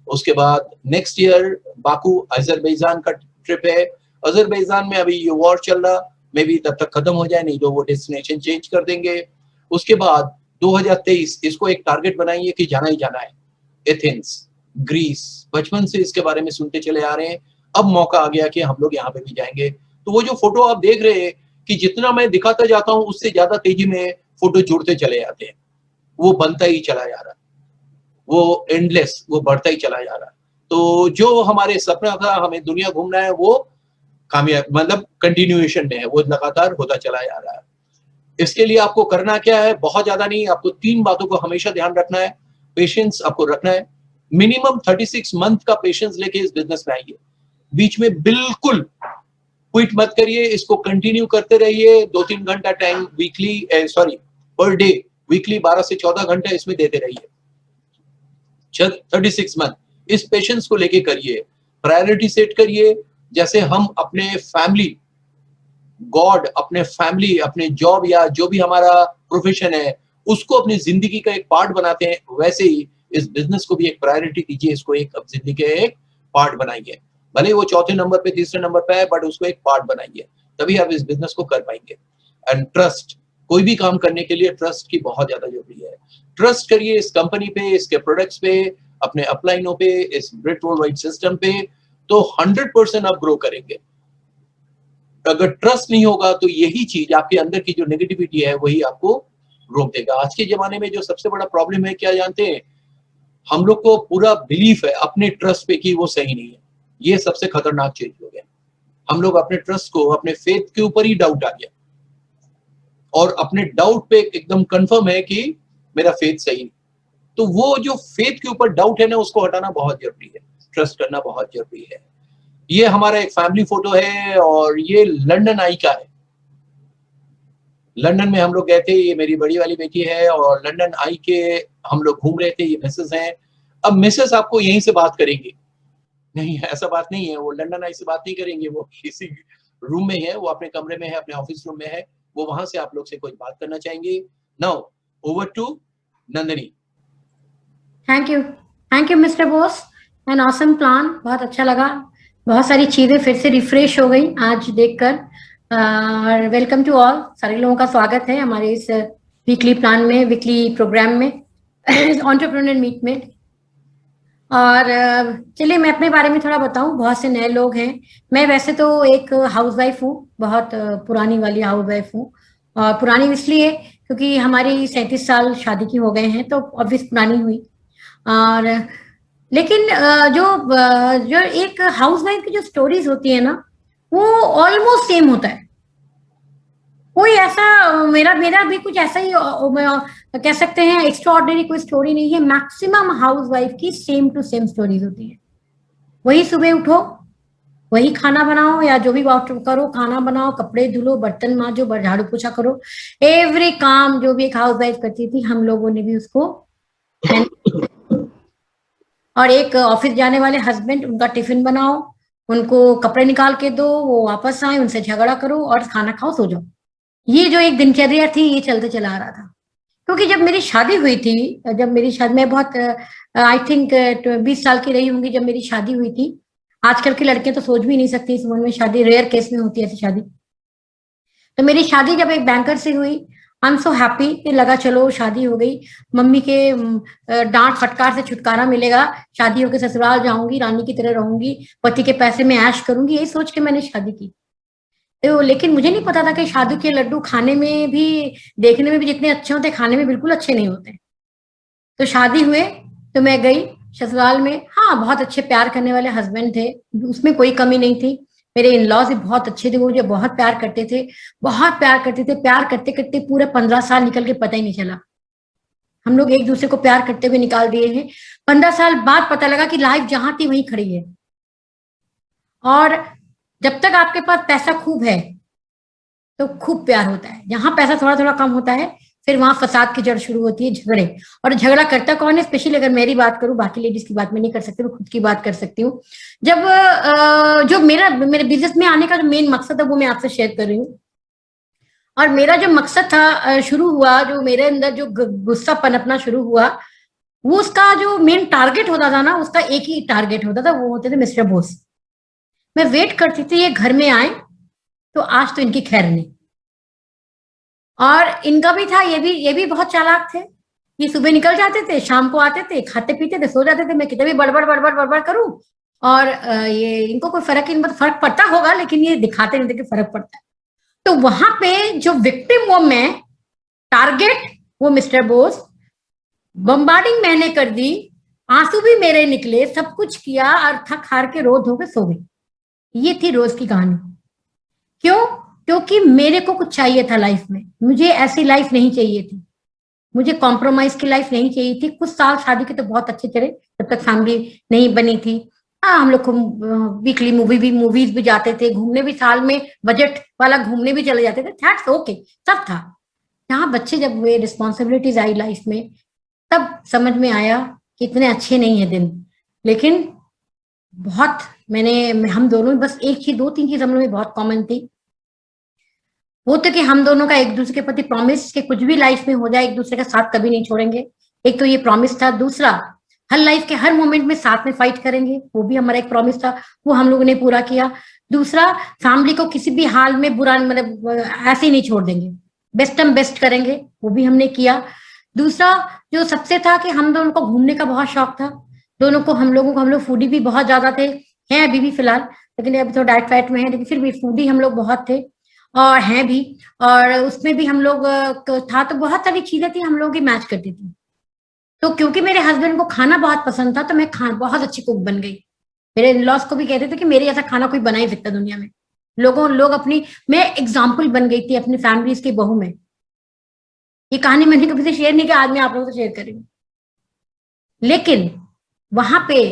उसके बाद नेक्स्ट ईयर बाकू अजरबैजान का ट्रिप है। अजरबैजान में अभी ये वॉर चल रहा, मे बी तब तक खत्म हो जाए, नहीं तो वो डेस्टिनेशन चेंज कर देंगे। उसके बाद 2023 इसको एक टारगेट बनाइए कि जाना ही जाना है, एथेंस, ग्रीस। बचपन से इसके बारे में सुनते चले आ रहे हैं, अब मौका आ गया कि हम लोग यहाँ पे भी जाएंगे। तो वो जो फोटो आप देख रहे हैं कि जितना मैं दिखाता जाता हूँ उससे ज्यादा तेजी में फोटो जुड़ते चले जाते हैं, वो बनता ही चला जा रहा है, वो एंडलेस, वो बढ़ता ही चला जा रहा है। तो जो हमारे सपना था हमें दुनिया घूमना है, वो कामयाब, मतलब कंटिन्यूएशन में है, वो लगातार होता चला जा रहा है। इसके लिए आपको करना क्या है, बहुत ज्यादा नहीं, आपको 3 बातों को हमेशा ध्यान रखना है। पेशेंस आपको रखना है, मिनिमम 36 मंथ का पेशेंस लेके इस बिजनेस में आइए। बीच में बिल्कुल क्विट मत करिए, इसको कंटिन्यू करते रहिए। 2-3 घंटा time weekly, per day, weekly 12 से 14 घंटे इसमें देते रहिए। 36 मंथ इस पेशेंस को लेके करिए, प्रायोरिटी सेट करिए। जैसे हम अपने फैमिली, गॉड, अपने फैमिली, अपने जॉब या जो भी हमारा प्रोफेशन है उसको अपनी जिंदगी का एक पार्ट बनाते हैं, वैसे ही इस बिजनेस को भी एक प्रायोरिटी दीजिए, इसको एक अब जिंदगी का एक पार्ट बनाइए। भले वो चौथे नंबर पे, तीसरे नंबर पे है, बट उसको एक पार्ट बनाइए, तभी आप इस बिजनेस को कर पाएंगे। एंड ट्रस्ट, कोई भी काम करने के लिए ट्रस्ट की बहुत ज्यादा जरूरी है। ट्रस्ट करिए इस कंपनी पे, इसके प्रोडक्ट्स पे, अपने अपलाइनों पे, इस ग्रेट वर्ल्ड सिस्टम पे, तो 100% आप ग्रो करेंगे। अगर ट्रस्ट नहीं होगा तो यही चीज आपके अंदर की जो नेगेटिविटी है वही आपको रोक देगा। आज के जमाने में जो सबसे बड़ा प्रॉब्लम है क्या जानते हैं, हम लोग को पूरा बिलीफ है अपने ट्रस्ट पे कि वो सही नहीं है। ये सबसे खतरनाक चीज हो गया। हम लोग अपने ट्रस्ट को, अपने फेथ के ऊपर ही डाउट आ गया, और अपने डाउट पे एकदम कंफर्म है कि मेरा फेथ सही नहीं। तो वो जो फेथ के ऊपर डाउट है ना, उसको हटाना बहुत जरूरी है, ट्रस्ट करना बहुत जरूरी है। ये हमारा एक फैमिली फोटो है, और ये लंदन आई का है। लंदन में हम लोग गए थे, ये मेरी बड़ी वाली बेटी है, और लंदन आई के हम लोग घूम रहे थे। ये मिसेस हैं। अब मिसेस आपको यहीं से बात करेंगी, नहीं ऐसा बात नहीं है, वो लंदन आई से बात नहीं करेंगे, वो किसी रूम में है, वो अपने कमरे में है, अपने ऑफिस रूम में है, वो वहां से आप लोग से कोई बात करना चाहेंगे। Now over to Nandini. Thank you mister Bose, an awesome plan, बहुत अच्छा लगा। बहुत सारी चीजें फिर से रिफ्रेश हो गई आज देखकर। और वेलकम टू ऑल, सारे लोगों का स्वागत है हमारे इस वीकली प्लान में, वीकली प्रोग्राम में, एंटरप्रेन्योर मीट में। और चलिए मैं अपने बारे में थोड़ा बताऊं। बहुत से नए लोग हैं। मैं वैसे तो एक हाउसवाइफ हूँ, बहुत पुरानी वाली हाउसवाइफ हूँ। और पुरानी इसलिए क्योंकि हमारी 37 साल शादी की हो गए हैं, तो ऑब्वियस पुरानी हुई। और लेकिन जो एक हाउसवाइफ की जो स्टोरीज होती है ना, वो ऑलमोस्ट सेम होता है। कोई ऐसा मेरा भी कुछ ऐसा ही कह सकते हैं एक्स्ट्राऑर्डिनरी कोई स्टोरी नहीं है। मैक्सिमम हाउसवाइफ की सेम टू सेम स्टोरीज होती है। वही सुबह उठो, वही खाना बनाओ, या जो भी करो, खाना बनाओ, कपड़े धुलो, बर्तन मांजो, झाड़ू पोछा करो। एवरी काम जो भी एक हाउसवाइफ करती थी, हम लोगों ने भी उसको। और एक ऑफिस जाने वाले हस्बैंड, उनका टिफिन बनाओ, उनको कपड़े निकाल के दो, वो वापस आए, उनसे झगड़ा करो और खाना खाओ, सो जाओ। ये जो एक दिनचर्या थी, ये चलते चला आ रहा था। क्योंकि जब मेरी शादी हुई थी, मैं बहुत आई थिंक 20 साल की रही होंगी जब मेरी शादी हुई थी। आजकल की लड़कियां तो सोच भी नहीं सकती इस उम्र में शादी, रेयर केस में होती है ऐसी शादी। तो मेरी शादी जब एक बैंकर से हुई, आई एम सो हैप्पी, लगा चलो शादी हो गई, मम्मी के डांट फटकार से छुटकारा मिलेगा, शादी होकर ससुराल जाऊंगी, रानी की तरह रहूंगी, पति के पैसे में ऐश करूंगी, यही सोच के मैंने शादी की। तो लेकिन मुझे नहीं पता था कि शादी के लड्डू खाने में भी, देखने में भी जितने अच्छे होते, खाने में बिल्कुल अच्छे नहीं होते। तो शादी हुए तो मैं गई ससुराल में। हाँ, बहुत अच्छे प्यार करने वाले हस्बैंड थे, उसमें कोई कमी नहीं थी। मेरे इन लॉज भी बहुत अच्छे थे, वो मुझे बहुत प्यार करते थे, बहुत प्यार करते थे। प्यार करते करते पूरे 15 साल निकल के पता ही नहीं चला। हम लोग एक दूसरे को प्यार करते हुए निकाल दिए हैं। 15 साल बाद पता लगा कि लाइफ जहां थी वहीं खड़ी है। और जब तक आपके पास पैसा खूब है तो खूब प्यार होता है। जहां पैसा थोड़ा थोड़ा कम होता है, फिर वहां फसाद की जड़ शुरू होती है, झगड़े। और झगड़ा करता कौन है? स्पेशली अगर मेरी बात करूं, बाकी लेडीज की बात मैं नहीं कर सकती, मैं खुद की बात कर सकती हूँ। जब जो मेरे बिजनेस में आने का जो मेन मकसद है, वो मैं आपसे शेयर कर रही हूँ। और मेरा जो मकसद था शुरू हुआ, जो मेरे अंदर जो गुस्सा पनपना शुरू हुआ, वो उसका जो मेन टारगेट होता था ना, उसका एक ही टारगेट होता था, वो होते थे मिस्टर बोस। मैं वेट करती थी ये घर में आए तो आज तो इनकी खैर नहीं। और इनका भी था, ये भी बहुत चालाक थे। ये सुबह निकल जाते थे, शाम को आते थे, खाते पीते थे, सो जाते थे। मैं कितने भी बड़बड़ करूं, और ये इनको कोई फर्क पड़ता होगा, लेकिन ये दिखाते नहीं थे कि फर्क पड़ता है। तो वहां पे जो विक्टिम, वो मैं, टारगेट वो मिस्टर बोस। बम्बार्डिंग मैंने कर दी, आंसू भी मेरे निकले, सब कुछ किया, और थक हार के रो धो के सो गई। ये थी रोज की कहानी। क्यों? क्योंकि मेरे को कुछ चाहिए था लाइफ में। मुझे ऐसी लाइफ नहीं चाहिए थी, मुझे कॉम्प्रोमाइज की लाइफ नहीं चाहिए थी। कुछ साल शादी के तो बहुत अच्छे चले, जब तक फैमिली नहीं बनी थी। हाँ, हम लोग को वीकली मूवीज भी जाते थे, घूमने भी, साल में बजट वाला घूमने भी चले जाते थे, दैट्स ओके, सब था। यहाँ बच्चे जब हुए, रिस्पॉन्सिबिलिटीज आई लाइफ में, तब समझ में आया कि इतने अच्छे नहीं है दिन। लेकिन बहुत हम दोनों बस एक चीज, 2-3 चीज हम लोग में बहुत कॉमन थी। वो तो कि हम दोनों का एक दूसरे के प्रति प्रॉमिस कि कुछ भी लाइफ में हो जाए एक दूसरे का साथ कभी नहीं छोड़ेंगे। एक तो ये प्रॉमिस था। दूसरा, हर लाइफ के हर मोमेंट में साथ में फाइट करेंगे, वो भी हमारा एक प्रॉमिस था, वो हम लोगों ने पूरा किया। दूसरा, फैमिली को किसी भी हाल में बुरा मतलब ऐसे ही नहीं छोड़ देंगे, बेस्ट हम बेस्ट करेंगे, वो भी हमने किया। दूसरा जो सबसे था कि हम दोनों को घूमने का बहुत शौक था दोनों को। हम लोग फूडी भी बहुत ज्यादा थे, हैं अभी भी फिलहाल, लेकिन अभी तो डाइट फाइट में है, लेकिन फिर भी फूडी हम लोग बहुत थे और हैं भी। और उसमें भी हम लोग था तो बहुत सारी चीजें थी हम लोग की मैच करती थी। तो क्योंकि मेरे हस्बैंड को खाना बहुत पसंद था तो मैं बहुत अच्छी कुक बन गई। मेरे इन-लॉज को भी कहते थे कि मेरे जैसा खाना कोई बना ही सकता दुनिया में। मैं एग्जाम्पल बन गई थी अपनी फैमिलीज की बहू में। ये कहानी मैंने कभी से शेयर नहीं की, आज मैं आप लोगों से शेयर करेंगी। लेकिन वहां पे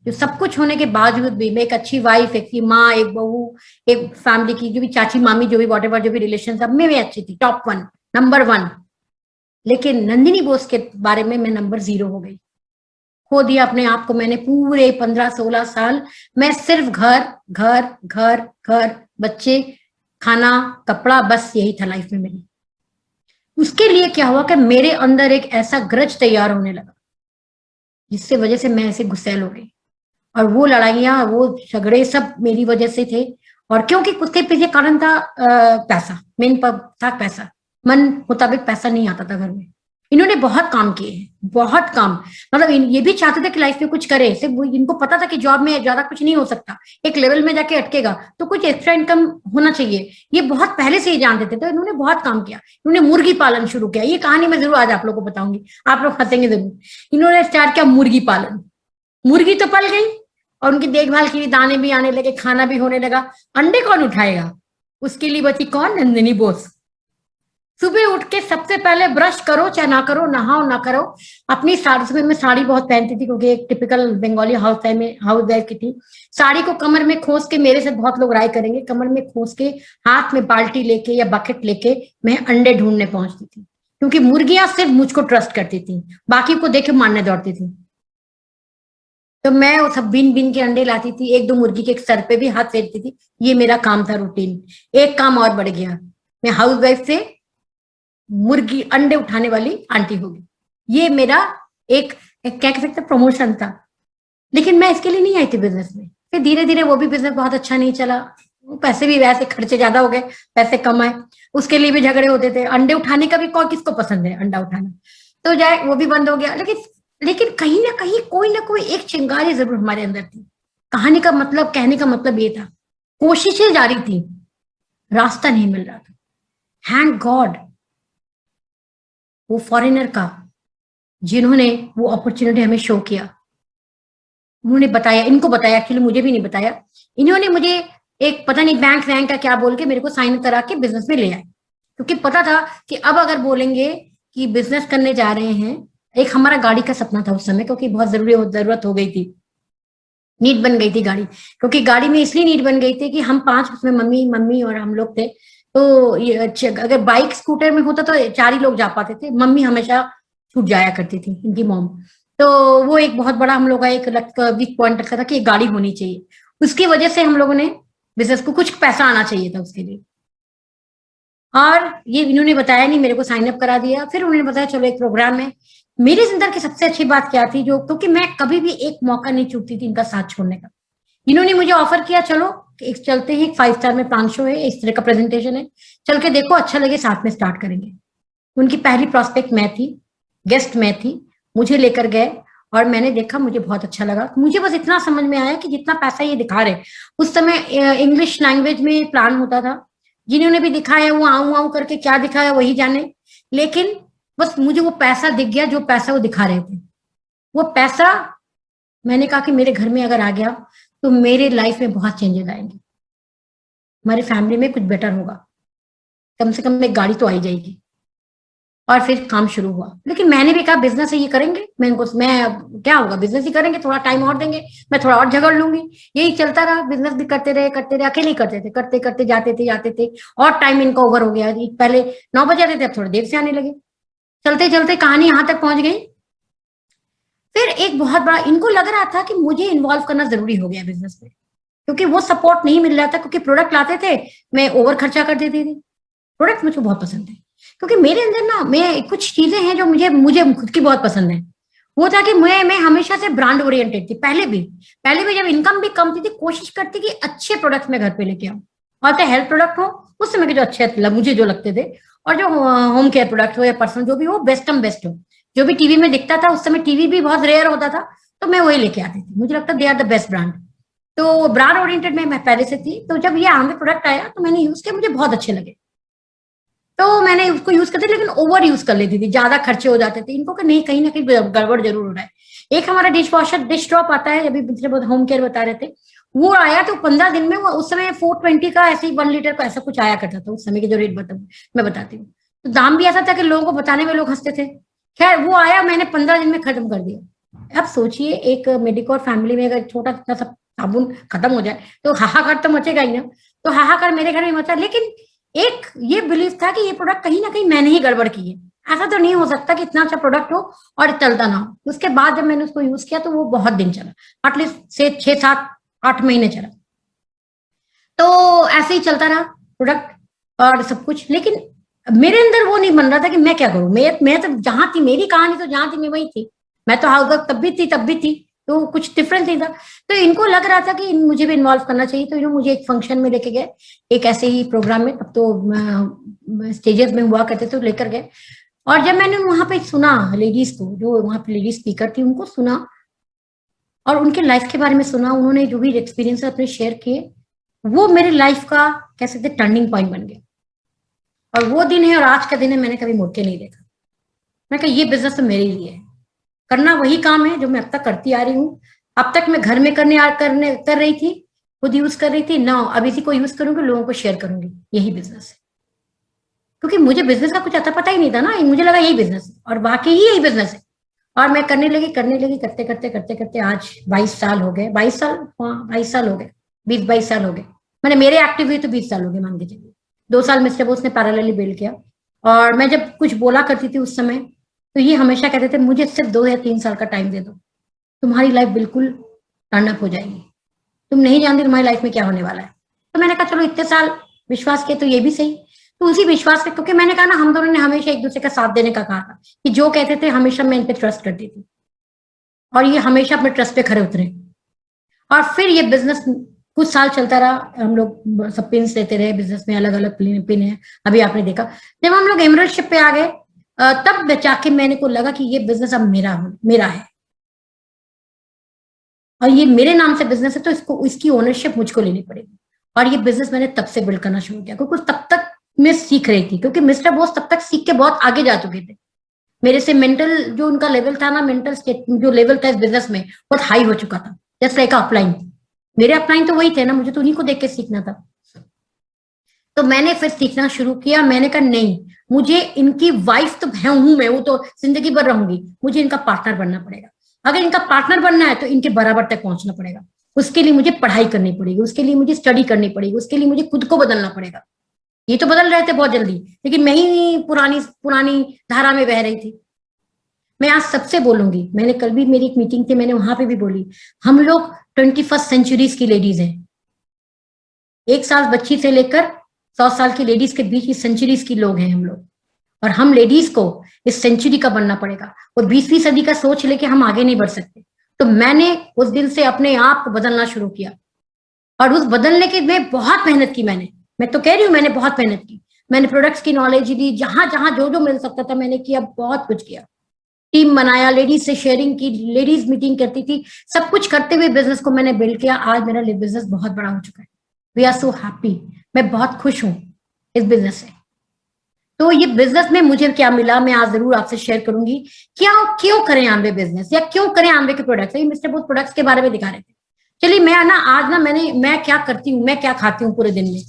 जो सब कुछ होने के बावजूद भी मैं एक अच्छी वाइफ, एक माँ, एक बहू, एक फैमिली की जो भी चाची मामी जो भी वॉटेवर जो भी रिलेशन सब में मैं अच्छी थी, टॉप 1, नंबर 1। लेकिन नंदिनी बोस के बारे में मैं नंबर 0 हो गई, खो दिया अपने आप को मैंने। पूरे 15-16 साल मैं सिर्फ घर घर घर घर, बच्चे, खाना, कपड़ा, बस यही था लाइफ में मेरी। उसके लिए क्या हुआ कि मेरे अंदर एक ऐसा ग्रज तैयार होने लगा जिससे वजह से मैं ऐसे गुस्सैल हो गई। और वो लड़ाइयाँ, वो झगड़े सब मेरी वजह से थे। और क्योंकि उसके पीछे कारण था पैसा, मेन था पैसा। मन मुताबिक पैसा नहीं आता था घर में। इन्होंने बहुत काम किए हैं, बहुत काम, मतलब ये भी चाहते थे कि लाइफ में कुछ करे। सिर्फ इनको पता था कि जॉब में ज्यादा कुछ नहीं हो सकता, एक लेवल में जाके अटकेगा, तो कुछ एक्स्ट्रा इनकम होना चाहिए। ये बहुत पहले से ही जानते थे, तो इन्होंने बहुत काम किया। इन्होंने मुर्गी पालन शुरू किया। ये कहानी मैं जरूर आज आप लोग को बताऊंगी, आप लोग हंसेंगे जरूर। इन्होंने स्टार्ट किया मुर्गी पालन। मुर्गी तो पल गई और उनकी देखभाल के लिए दाने भी आने लगे, खाना भी होने लगा। अंडे कौन उठाएगा? उसके लिए बची कौन? नंदिनी बोस। सुबह उठ के सबसे पहले ब्रश करो, चाहे ना करो, नहाओ ना करो, अपनी साड़ी, सुबह में साड़ी बहुत पहनती थी क्योंकि एक टिपिकल बंगाली हाउस वाइफ की थी। साड़ी को कमर में खोस के, मेरे से बहुत लोग राय करेंगे, कमर में खोस के हाथ में बाल्टी लेके या बकेट लेके मैं अंडे ढूंढने पहुंचती थी, क्योंकि मुर्गियां सिर्फ मुझको ट्रस्ट करती थी, बाकी को देख के मारने दौड़ती थी। तो मैं वो सब बीन बीन के अंडे लाती थी, 1-2 मुर्गी के सर पे भी हाथ फेरती थी। ये मेरा काम था, रूटीन। एक काम और बढ़ गया, मैं हाउस वाइफ से मुर्गी अंडे उठाने वाली आंटी होगी। ये मेरा एक क्या कह सकते प्रमोशन था। लेकिन मैं इसके लिए नहीं आई थी बिजनेस में। फिर धीरे धीरे वो भी बिजनेस बहुत अच्छा नहीं चला, पैसे भी वैसे खर्चे ज्यादा हो गए, पैसे कम आए, उसके लिए भी झगड़े होते थे। अंडे उठाने का भी कौन किसको पसंद है अंडा उठाना, तो जाए वो भी बंद हो गया। लेकिन कहीं ना कोई एक चिंगारी जरूर हमारे अंदर थी। कहानी का मतलब, कहने का मतलब ये था, कोशिशें जारी थी, रास्ता नहीं मिल रहा था। थैंक गॉड वो फॉरेनर का, जिन्होंने वो अपॉर्चुनिटी हमें शो किया, उन्होंने बताया, इनको बताया, एक्चुअली मुझे भी नहीं बताया, इन्होंने मुझे एक पता नहीं बैंक का क्या बोल के मेरे को साइन करा के बिजनेस में ले आए। क्योंकि पता था कि अब अगर बोलेंगे कि बिजनेस करने जा रहे हैं, एक हमारा गाड़ी का सपना था उस समय, क्योंकि बहुत जरूरत हो गई थी, नीड बन गई थी गाड़ी। क्योंकि गाड़ी में इसलिए नीड बन गई थी कि हम 5, उसमें मम्मी और हम लोग थे। तो अगर बाइक स्कूटर में होता तो 4 ही लोग जा पाते थे, मम्मी हमेशा छूट जाया करती थी, इनकी मॉम। तो वो एक बहुत बड़ा हम लोग का एक वीक पॉइंट रखा था कि गाड़ी होनी चाहिए। उसकी वजह से हम लोगों ने बिजनेस को कुछ पैसा आना चाहिए था उसके लिए। और ये इन्होंने बताया नहीं, मेरे को साइन अप करा दिया। फिर उन्होंने बताया चलो एक प्रोग्राम है। मेरी जिंदगी की सबसे अच्छी बात क्या थी, जो क्योंकि मैं कभी भी एक मौका नहीं चूकती थी इनका साथ छोड़ने का। इन्होंने मुझे ऑफर किया, चलो एक चलते हैं, 5 स्टार में प्लान शो है, इस तरह का प्रेजेंटेशन है, चल के देखो, अच्छा लगे साथ में स्टार्ट करेंगे। उनकी पहली प्रोस्पेक्ट मैं थी, गेस्ट मैं थी, मुझे लेकर गए और मैंने देखा, मुझे बहुत अच्छा लगा। मुझे बस इतना समझ में आया कि जितना पैसा ये दिखा रहे, उस समय इंग्लिश लैंग्वेज में प्लान होता था, जिन्होंने भी दिखाया वो आऊं करके क्या दिखाया वही जाने। लेकिन बस मुझे वो पैसा दिख गया, जो पैसा वो दिखा रहे थे। वो पैसा, मैंने कहा कि मेरे घर में अगर आ गया तो मेरे लाइफ में बहुत चेंजेस आएंगे, हमारी फैमिली में कुछ बेटर होगा, कम से कम एक गाड़ी तो आई जाएगी। और फिर काम शुरू हुआ। लेकिन मैंने भी कहा बिजनेस है, ये करेंगे, मैं क्या होगा, बिजनेस ही करेंगे, थोड़ा टाइम और देंगे, मैं थोड़ा और झगड़ लूंगी। यही चलता रहा, बिजनेस भी करते रहे, अकेले ही करते थे, करते करते जाते थे और टाइम इनका ओवर हो गया। पहले 9 बजे आते थे, अब थोड़ी देर से आने लगे। चलते चलते कहानी यहाँ तक पहुंच गई। फिर एक बहुत बड़ा, इनको लग रहा था कि मुझे इन्वॉल्व करना जरूरी हो गया बिजनेस में, क्योंकि वो सपोर्ट नहीं मिल रहा था। क्योंकि प्रोडक्ट लाते थे, मैं ओवर खर्चा कर देती थी। प्रोडक्ट मुझे बहुत पसंद है, क्योंकि मेरे अंदर ना, मैं कुछ चीजें हैं जो मुझे खुद की बहुत पसंद है। वो था कि मैं हमेशा से ब्रांड ओरिएंटेड थी। पहले भी जब इनकम भी कम थी, कोशिश करती कि अच्छे प्रोडक्ट्स मैं घर पे लेके आऊँ, और चाहे हेल्थ प्रोडक्ट हो उस समय के जो अच्छे मुझे जो लगते थे, और जो होम केयर प्रोडक्ट हो या पर्सनल जो भी हो, बेस्ट हो। जो भी टीवी में दिखता था, उस समय टीवी भी बहुत रेयर होता था, तो मैं वही लेके आती थी। मुझे लगता they are the best brand. तो ब्रांड ओरिएंटेड में मैं पहले से थी। तो जब ये आमवे प्रोडक्ट आया तो मैंने यूज किया, मुझे बहुत अच्छे लगे, तो मैंने उसको यूज करती, लेकिन ओवर यूज कर लेती थी, ज्यादा खर्चे हो जाते थे। इनको कि नहीं, कहीं ना कहीं गड़बड़ जरूर हो रहा है। एक हमारा डिश ड्रॉप आता है, अभी पिछले बहुत होम केयर बता रहे थे, वो आया तो 15 दिन में, वो उस समय 420 का ऐसे ही 1 लीटर का ऐसा कुछ आया करता था। उस समय के जो रेट मैं बताती हूँ, तो दाम भी ऐसा था कि लोगों को बताने में लोग हंसते थे। खैर वो आया, मैंने 15 दिन में खत्म कर दिया। अब सोचिए, एक मेडिकोर फैमिली में अगर छोटा सा साबुन खत्म हो जाए तो हाहाकार तो मचेगा ही ना। तो हाहाकार मेरे घर में मचा, लेकिन एक ये बिलीव था कि ये प्रोडक्ट कहीं ना कहीं मैंने ही गड़बड़ की है। ऐसा तो नहीं हो सकता कि इतना अच्छा प्रोडक्ट हो और चलता ना हो। उसके बाद जब मैंने उसको यूज किया तो वो बहुत दिन चला, एटलीस्ट से 6, 7, 8 महीने चला। तो ऐसे ही चलता रहा प्रोडक्ट और सब कुछ। लेकिन मेरे अंदर वो नहीं बन रहा था कि मैं क्या करूं। मैं तो जहां थी, मेरी कहानी तो जहां थी मैं वही थी। मैं तो हाउस तब भी थी, तो कुछ डिफरेंस नहीं था। तो इनको लग रहा था कि मुझे भी इन्वॉल्व करना चाहिए। तो इन्होंने मुझे एक फंक्शन में लेके गए, एक ऐसे ही प्रोग्राम में, अब तो स्टेजेस में हुआ करते थे, लेकर गए। और जब मैंने वहां पे सुना लेडीज को, जो वहां पे लेडीज स्पीकर थी, उनको सुना और उनके लाइफ के बारे में सुना, उन्होंने जो भी एक्सपीरियंस अपने शेयर किए, वो मेरी लाइफ का कह सकते टर्निंग पॉइंट बन गया। और वो दिन है और आज का दिन है, मैंने कभी मुड़ के नहीं देखा। मैं कहा ये बिजनेस तो मेरे लिए है, करना वही काम है जो मैं अब तक करती आ रही हूँ। अब तक मैं घर में कर रही थी, खुद यूज कर रही थी ना, अब इसी को यूज करूंगी, लोगों को शेयर करूंगी। यही बिजनेस है, क्योंकि मुझे बिजनेस का कुछ आता पता ही नहीं था ना। मुझे लगा यही बिजनेस है और वाकई ही यही बिजनेस है। और मैं करने लगी करते करते आज 22 साल हो गए। 22 साल, हाँ 22 साल हो गए, 20-22 साल हो गए। मैंने मेरे एक्टिव हुए तो 20 साल हो गए, मान के चलिए। 2 साल मिस्टर बोस ने पैरेलली बिल्ड किया। और मैं जब कुछ बोला करती थी उस समय, तो ये हमेशा कहते थे मुझे सिर्फ 2 या 3 साल का टाइम दे दो, तुम्हारी लाइफ बिल्कुल टर्न अप हो जाएगी, तुम नहीं जानती तुम्हारी लाइफ में क्या होने वाला है। तो मैंने कहा चलो इतने साल विश्वास किया तो ये भी सही। तो उसी विश्वास पे, क्योंकि मैंने कहा ना, हम दोनों ने हमेशा एक दूसरे का साथ देने का कहा था, कि जो कहते थे हमेशा मैं इन पे ट्रस्ट करती थी, और ये हमेशा अपने ट्रस्ट पे खड़े उतरे। और फिर ये बिजनेस कुछ साल चलता रहा। हम लोग सब पिन्स देते रहे बिजनेस में, अलग अलग पिन है। अभी आपने देखा जब हम लोग एमरल्डशिप पे आ गए, तब जाके मैंने को लगा कि ये बिजनेस अब मेरा है, और ये मेरे नाम से बिजनेस है, तो इसकी ओनरशिप मुझको लेनी पड़ेगी। और ये बिजनेस मैंने तब से बिल्ड करना शुरू किया, क्योंकि तब तक मैं सीख रही थी, क्योंकि मिस्टर बॉस तब तक सीख के बहुत आगे जा चुके थे। मेरे से मेंटल जो उनका लेवल था ना, मेंटल स्टेट जो लेवल था इस बिजनेस में, बहुत हाई हो चुका था। जस्ट लाइक अपलाइन, मेरे अपलाइन तो वही थे ना, मुझे तो उन्हीं को देख के सीखना था। तो मैंने फिर सीखना शुरू किया। मैंने कहा नहीं, मुझे इनकी वाइफ तो हूं मैं, वो तो जिंदगी भर रहूंगी, मुझे इनका पार्टनर बनना पड़ेगा। अगर इनका पार्टनर बनना है तो इनके बराबर तक पहुंचना पड़ेगा। उसके लिए मुझे पढ़ाई करनी पड़ेगी, उसके लिए मुझे स्टडी करनी पड़ेगी, उसके लिए मुझे खुद को बदलना पड़ेगा। ये तो बदल रहे थे बहुत जल्दी, लेकिन मैं ही पुरानी धारा में बह रही थी। मैं आज सबसे बोलूंगी, मैंने कल भी मेरी एक मीटिंग थी, मैंने वहां पे भी बोली, हम लोग 21st सेंचुरीज की लेडीज हैं। 1 साल बच्ची से लेकर 100 साल की लेडीज के बीच इस सेंचुरीज की लोग हैं हम लोग, और हम लेडीज को इस सेंचुरी का बनना पड़ेगा। और 20वीं सदी का सोच लेके हम आगे नहीं बढ़ सकते। तो मैंने उस दिन से अपने आप को बदलना शुरू किया, और उस बदलने के में बहुत मेहनत की। मैं तो कह रही हूँ, मैंने बहुत मेहनत की। मैंने प्रोडक्ट्स की नॉलेज ली, जहां जहां जो मिल सकता था मैंने किया, बहुत कुछ किया। टीम बनाया, लेडीज से शेयरिंग की, लेडीज मीटिंग करती थी, सब कुछ करते हुए बिजनेस को मैंने बिल्ड किया। आज मेरा बिजनेस बहुत बड़ा हो चुका है। वी आर सो हैप्पी, मैं बहुत खुश हूँ इस बिजनेस से। तो ये बिजनेस में मुझे क्या मिला, मैं आज जरूर आपसे शेयर करूंगी। क्यों करें आमवे बिजनेस, या क्यों करें आमवे के प्रोडक्ट्स। ये मिस्टर बोस प्रोडक्ट्स के बारे में दिखा रहे थे। चलिए मैं ना आज ना मैं क्या करती हूँ, मैं क्या खाती हूँ पूरे दिन में,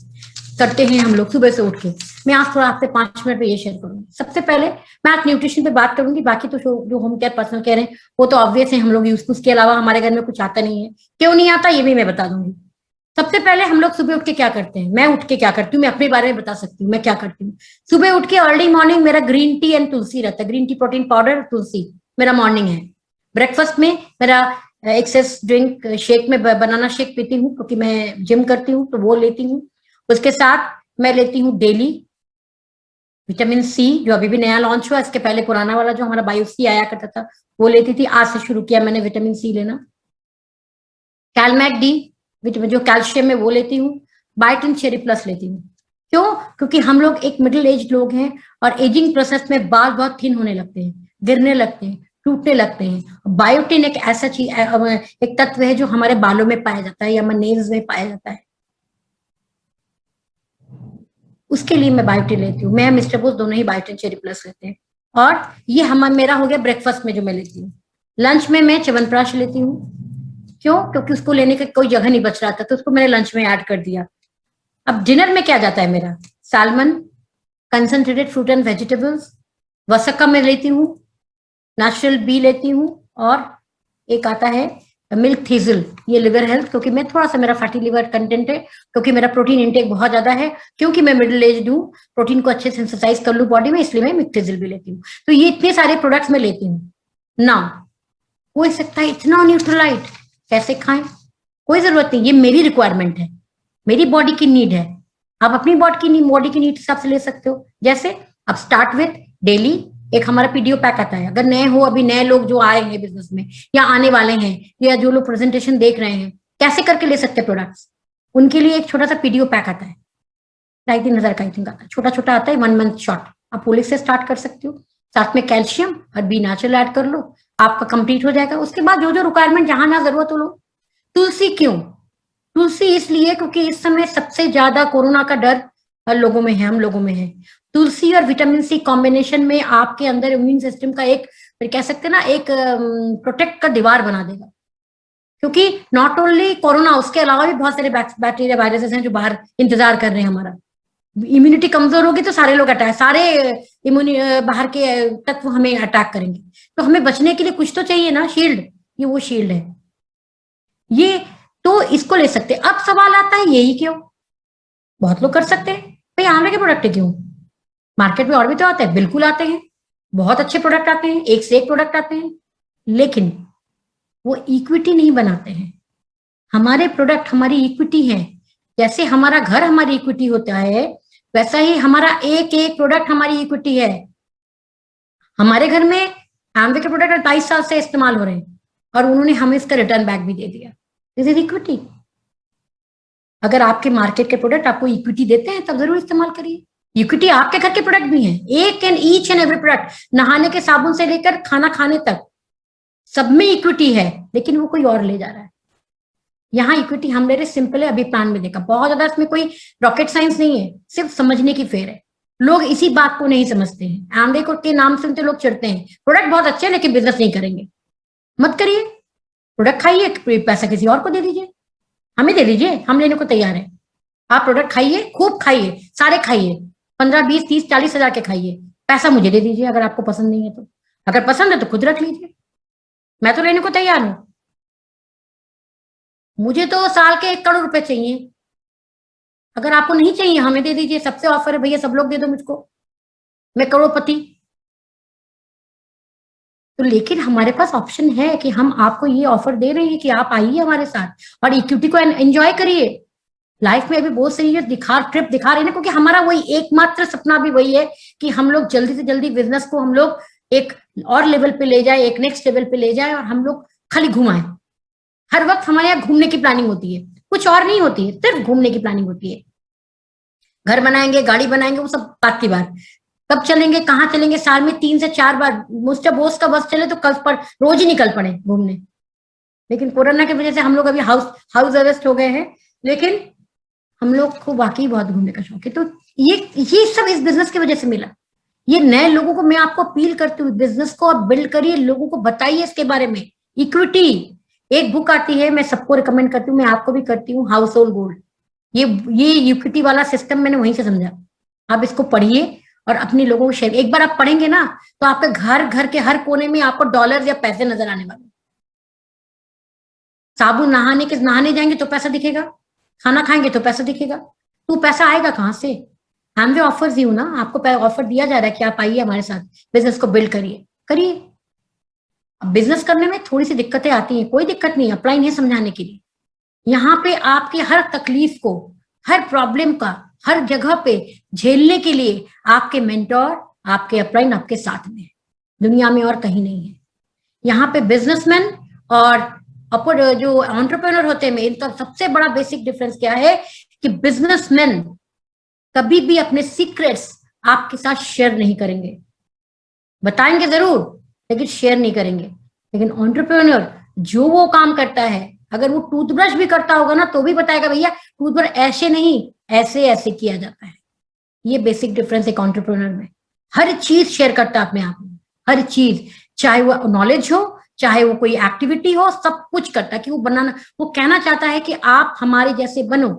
करते हैं हम लोग सुबह से उठ के। मैं आज थोड़ा आपसे 5 मिनट में ये शेयर करूंगी। सबसे पहले मैं आज न्यूट्रिशन पे बात करूंगी, बाकी तो जो होम केयर पर्सनल केयर है वो तो ऑब्वियस है, हम लोग यूज, उसके अलावा हमारे घर में कुछ आता नहीं है। क्यों नहीं आता ये भी मैं बता दूंगी। सबसे पहले हम लोग सुबह उठ के क्या करते हैं, मैं उठ के क्या करती हूँ, मैं अपने बारे में बता सकती हूँ मैं क्या करती हूँ। सुबह उठ के अर्ली मॉर्निंग मेरा ग्रीन टी एंड तुलसी रहता है, ग्रीन टी प्रोटीन पाउडर तुलसी मेरा मॉर्निंग है। ब्रेकफास्ट में मेरा एक्सेस ड्रिंक शेक में बनाना शेक पीती हूँ क्योंकि मैं जिम करती हूँ तो वो लेती हूँ। उसके साथ मैं लेती हूँ डेली विटामिन सी जो अभी भी नया लॉन्च हुआ, इसके पहले पुराना वाला जो हमारा बायोसी आया करता था वो लेती थी, आज से शुरू किया मैंने विटामिन सी लेना। कैलमैक डी जो कैल्शियम है वो लेती हूँ। बायोटिन चेरी प्लस लेती हूँ। क्यों? क्योंकि हम लोग एक मिडिल एज लोग हैं और एजिंग प्रोसेस में बाल बहुत थिन होने लगते हैं, गिरने लगते हैं, टूटने लगते हैं। बायोटिन एक ऐसा चीज, एक तत्व है जो हमारे बालों में पाया जाता है या हमारे नेल्स में पाया जाता है, उसके लिए मैं बायोटिन लेती हूँ। मैं मिस्टर बोस दोनों ही बायोटिन चेरी प्लस लेते हैं। और ये मेरा हो गया ब्रेकफास्ट में जो मैं लेती हूँ। लंच में मैं च्यवनप्राश लेती हूँ। क्यों? क्योंकि उसको लेने का कोई जगह नहीं बच रहा था तो उसको मैंने लंच में ऐड कर दिया। अब डिनर में क्या जाता है मेरा, salmon, concentrated fruit and vegetables, वसक्का में लेती हूँ, नेचुरल बी लेती हूँ, और एक आता है मिल्क थीजल, ये लिवर हेल्थ, क्योंकि मैं थोड़ा सा मेरा फैटी लिवर कंटेंट है, क्योंकि मेरा प्रोटीन इंटेक बहुत ज्यादा है, क्योंकि मैं मिडिल एज हूँ, प्रोटीन को अच्छे से सिंथेसाइज कर लूँ बॉडी में, इसलिए मैं मिल्क थीजल भी लेती हूँ। तो ये इतने सारे प्रोडक्ट्स मैं लेती हूँ ना। हो सकता है इतना न्यूट्रलाइट कैसे खाएं, कोई जरूरत नहीं, ये मेरी रिक्वायरमेंट है, मेरी बॉडी की नीड है। आप अपनी बॉडी की नीड हिसाब से ले सकते हो। जैसे अब स्टार्ट विथ डेली एक हमारा पीडीओ पैक आता है, अगर नए हो, अभी नए लोग जो आए हैं बिजनेस में या आने वाले हैं या जो लोग प्रेजेंटेशन देख रहे हैं कैसे करके ले सकते हैं प्रोडक्ट्स, उनके लिए एक छोटा सा पीडीओ पैक आता है, 2,500 का आई थिंक आता है, छोटा छोटा आता है, 1 मंथ शॉर्ट। आप पोलिक से स्टार्ट कर सकते हो, साथ में कैल्शियम और बी नेचुरल ऐड कर लो, आपका कंप्लीट हो जाएगा। उसके बाद जो जो रिक्वायरमेंट जहां जहां जरूरत हो लो। तुलसी क्यों? तुलसी इसलिए क्योंकि इस समय सबसे ज्यादा कोरोना का डर हर लोगों में है, हम लोगों में है। तुलसी और विटामिन सी कॉम्बिनेशन में आपके अंदर इम्यून सिस्टम का एक, फिर कह सकते हैं ना, एक प्रोटेक्ट का दीवार बना देगा। क्योंकि नॉट ओनली कोरोना, उसके अलावा भी बहुत सारे बैक्टीरिया वायरसेस हैं जो बाहर इंतजार कर रहे हैं हमारा। इम्यूनिटी कमजोर होगी तो सारे लोग अटैक, सारे बाहर के तत्व हमें अटैक करेंगे, तो हमें बचने के लिए कुछ तो चाहिए ना, शील्ड। ये वो शील्ड है, ये तो इसको ले सकते। अब सवाल आता है यही क्यों? बहुत लोग कर सकते हैं भाई, आंवले के प्रोडक्ट क्यों? मार्केट में और भी तो आते हैं, बिल्कुल आते हैं, बहुत अच्छे प्रोडक्ट आते हैं, एक से एक प्रोडक्ट आते हैं, लेकिन वो इक्विटी नहीं बनाते हैं। हमारे प्रोडक्ट हमारी इक्विटी है। जैसे हमारा घर हमारी इक्विटी होता है, वैसा ही हमारा एक एक प्रोडक्ट हमारी इक्विटी है। हमारे घर में आंवले के प्रोडक्ट 22 साल से इस्तेमाल हो रहे हैं और उन्होंने हमें इसका रिटर्न बैक भी दे दिया। This is equity. अगर आपके मार्केट के प्रोडक्ट आपको इक्विटी देते हैं तब जरूर इस्तेमाल करिए। इक्विटी आपके घर के प्रोडक्ट भी हैं, एक and each and every product, नहाने के साबुन से लेकर खाना खाने तक सब में इक्विटी है, लेकिन वो कोई और ले जा रहा है। यहाँ इक्विटी हम ले रहे, सिंपल है, अभी प्लान में देखा, बहुत ज्यादा इसमें कोई रॉकेट साइंस नहीं है, सिर्फ समझने की फेर है। लोग इसी बात को नहीं समझते हैं। आंवले के नाम सुनते लोग चिढ़ते हैं, प्रोडक्ट बहुत अच्छे हैं लेकिन बिजनेस नहीं करेंगे। मत करिए, प्रोडक्ट खाइए, पैसा किसी और को दे दीजिए, हमें दे दीजिए, हम लेने को तैयार है। आप प्रोडक्ट खाइए, खूब खाइए, सारे खाइए, 15, 20, 30, 40 हजार के खाइए, पैसा मुझे दे दीजिए अगर आपको पसंद नहीं है तो। अगर पसंद है तो खुद रख लीजिए, मैं तो लेने को तैयार हूं। मुझे तो साल के 1 करोड़ रुपए चाहिए, अगर आपको नहीं चाहिए हमें दे दीजिए, सबसे ऑफर है भैया, सब लोग दे दो मुझको, मैं करोड़पति। तो लेकिन हमारे पास ऑप्शन है कि हम आपको ये ऑफर दे रहे हैं कि आप आइए हमारे साथ और इक्विटी को एंजॉय करिए। लाइफ में अभी बहुत सारी ट्रिप दिखा रहे हैं, क्योंकि हमारा वही एकमात्र सपना भी वही है कि हम लोग जल्दी से जल्दी बिजनेस को हम लोग एक और लेवल पे ले जाए, एक नेक्स्ट लेवल पे ले जाए और हम लोग खाली घुमाएं। हर वक्त हमारे यहाँ घूमने की प्लानिंग होती है, कुछ और नहीं होती है, सिर्फ घूमने की प्लानिंग होती है। घर बनाएंगे, गाड़ी बनाएंगे, वो सब बात की बात। कब चलेंगे, कहाँ चलेंगे, साल में 3 से 4 बार मिस्टर बोस का बस चले तो कल पर रोज ही निकल पड़े घूमने। लेकिन कोरोना की वजह से हम लोग अभी हाउस अरेस्ट हो गए हैं, लेकिन हम लोग को वाकई बहुत घूमने का शौक है। तो ये सब इस बिजनेस की वजह से मिला। ये नए लोगों को मैं आपको अपील करती हूँ, बिजनेस को आप बिल्ड करिए, लोगों को बताइए इसके बारे में। इक्विटी एक बुक आती है, मैं सबको रिकमेंड करती हूँ, मैं आपको भी करती हूँ, हाउस होल्ड गोल्ड। ये इक्विटी वाला सिस्टम मैंने वहीं से समझा। आप इसको पढ़िए और अपने लोगों को शेयर। एक बार आप पढ़ेंगे ना तो आपके घर के हर कोने में आपको डॉलर या पैसे नजर आने वाले। साबुन नहाने जाएंगे तो पैसा दिखेगा, खाना खाएंगे तो पैसा दिखेगा, तो पैसा आएगा कहाँ से? हम जो ऑफर्स दी हूँ ना, आपको ऑफर दिया जा रहा है कि आप आइए हमारे साथ, बिजनेस को बिल्ड करिए। बिजनेस करने में थोड़ी सी दिक्कतें आती हैं, कोई दिक्कत नहीं, अप्लाई नहीं समझाने के लिए। यहाँ पे आपकी हर तकलीफ को, हर प्रॉब्लम का, हर जगह पे झेलने के लिए आपके मेंटोर, आपके अपलाइन आपके साथ में है, दुनिया में और कहीं नहीं है। यहाँ पे बिजनेसमैन और जो एंटरप्रेन्योर होते हैं, इनका सबसे बड़ा बेसिक डिफरेंस क्या है कि बिजनेसमैन कभी भी अपने सीक्रेट्स आपके साथ शेयर नहीं करेंगे, बताएंगे जरूर लेकिन शेयर नहीं करेंगे। लेकिन एंटरप्रेन्योर जो वो काम करता है, अगर वो टूथब्रश भी करता होगा ना तो भी बताएगा भैया टूथब्रश ऐसे नहीं, ऐसे ऐसे किया जाता है। ये बेसिक डिफरेंस है एंटरप्रेन्योर में। हर चीज शेयर करता है अपने आप में, हर चीज, चाहे वो नॉलेज हो, चाहे वो कोई एक्टिविटी हो, सब कुछ करता है कि वो कहना चाहता है कि आप हमारे जैसे बनो,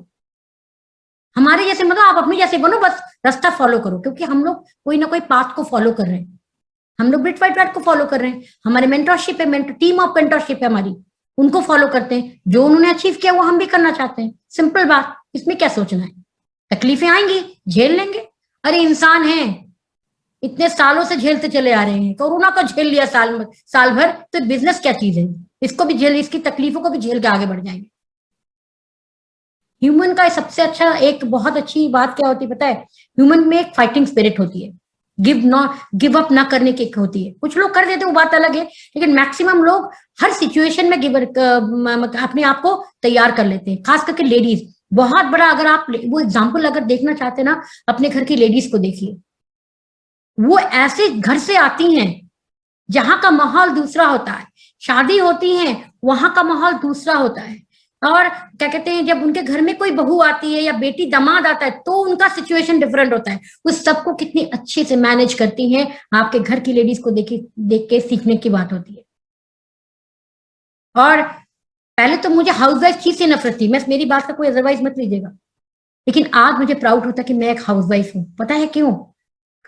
हमारे जैसे मतलब आप अपने जैसे बनो, बस रास्ता फॉलो करो। क्योंकि हम लोग कोई ना कोई पाथ को फॉलो कर रहे हैं, हम लोग ब्रिट वाइट पैट को फॉलो कर रहे हैं, हमारे मेंटरशिप है, टीम ऑफ मेंटरशिप है हमारी, उनको फॉलो करते हैं। जो उन्होंने अचीव किया वो हम भी करना चाहते हैं, सिंपल बात, इसमें क्या सोचना है। तकलीफें आएंगी, झेल लेंगे। अरे इंसान है, इतने सालों से झेलते चले आ रहे हैं, कोरोना को झेल लिया साल भर, तो बिजनेस क्या चीज है, इसको भी झेल, इसकी तकलीफों को भी झेल के आगे बढ़ जाएंगे। ह्यूमन का सबसे अच्छा, एक बहुत अच्छी बात क्या होती है पता है, ह्यूमन में एक फाइटिंग स्पिरिट होती है, गिव अप ना करने की होती है। कुछ लोग कर देते वो बात अलग है, लेकिन मैक्सिमम लोग हर सिचुएशन में अपने आप को तैयार कर लेते हैं, खास करके लेडीज। बहुत बड़ा, अगर आप वो एग्जाम्पल अगर देखना चाहते हैं ना, अपने घर की लेडीज को देखिए, वो ऐसे घर से आती हैं जहां का माहौल दूसरा होता है, शादी होती है वहां का माहौल दूसरा होता है, और क्या कहते हैं, जब उनके घर में कोई बहू आती है या बेटी दामाद आता है तो उनका सिचुएशन डिफरेंट होता है। उस सबको कितनी अच्छे से मैनेज करती हैं, आपके घर की लेडीज को देख के सीखने की बात होती है। और पहले तो मुझे हाउसवाइफ चीज से नफरत थी, मैं, मेरी बात का कोई अदरवाइज मत लीजिएगा, लेकिन आज मुझे प्राउड होता है कि मैं एक हाउसवाइफ हूं। पता है क्यों?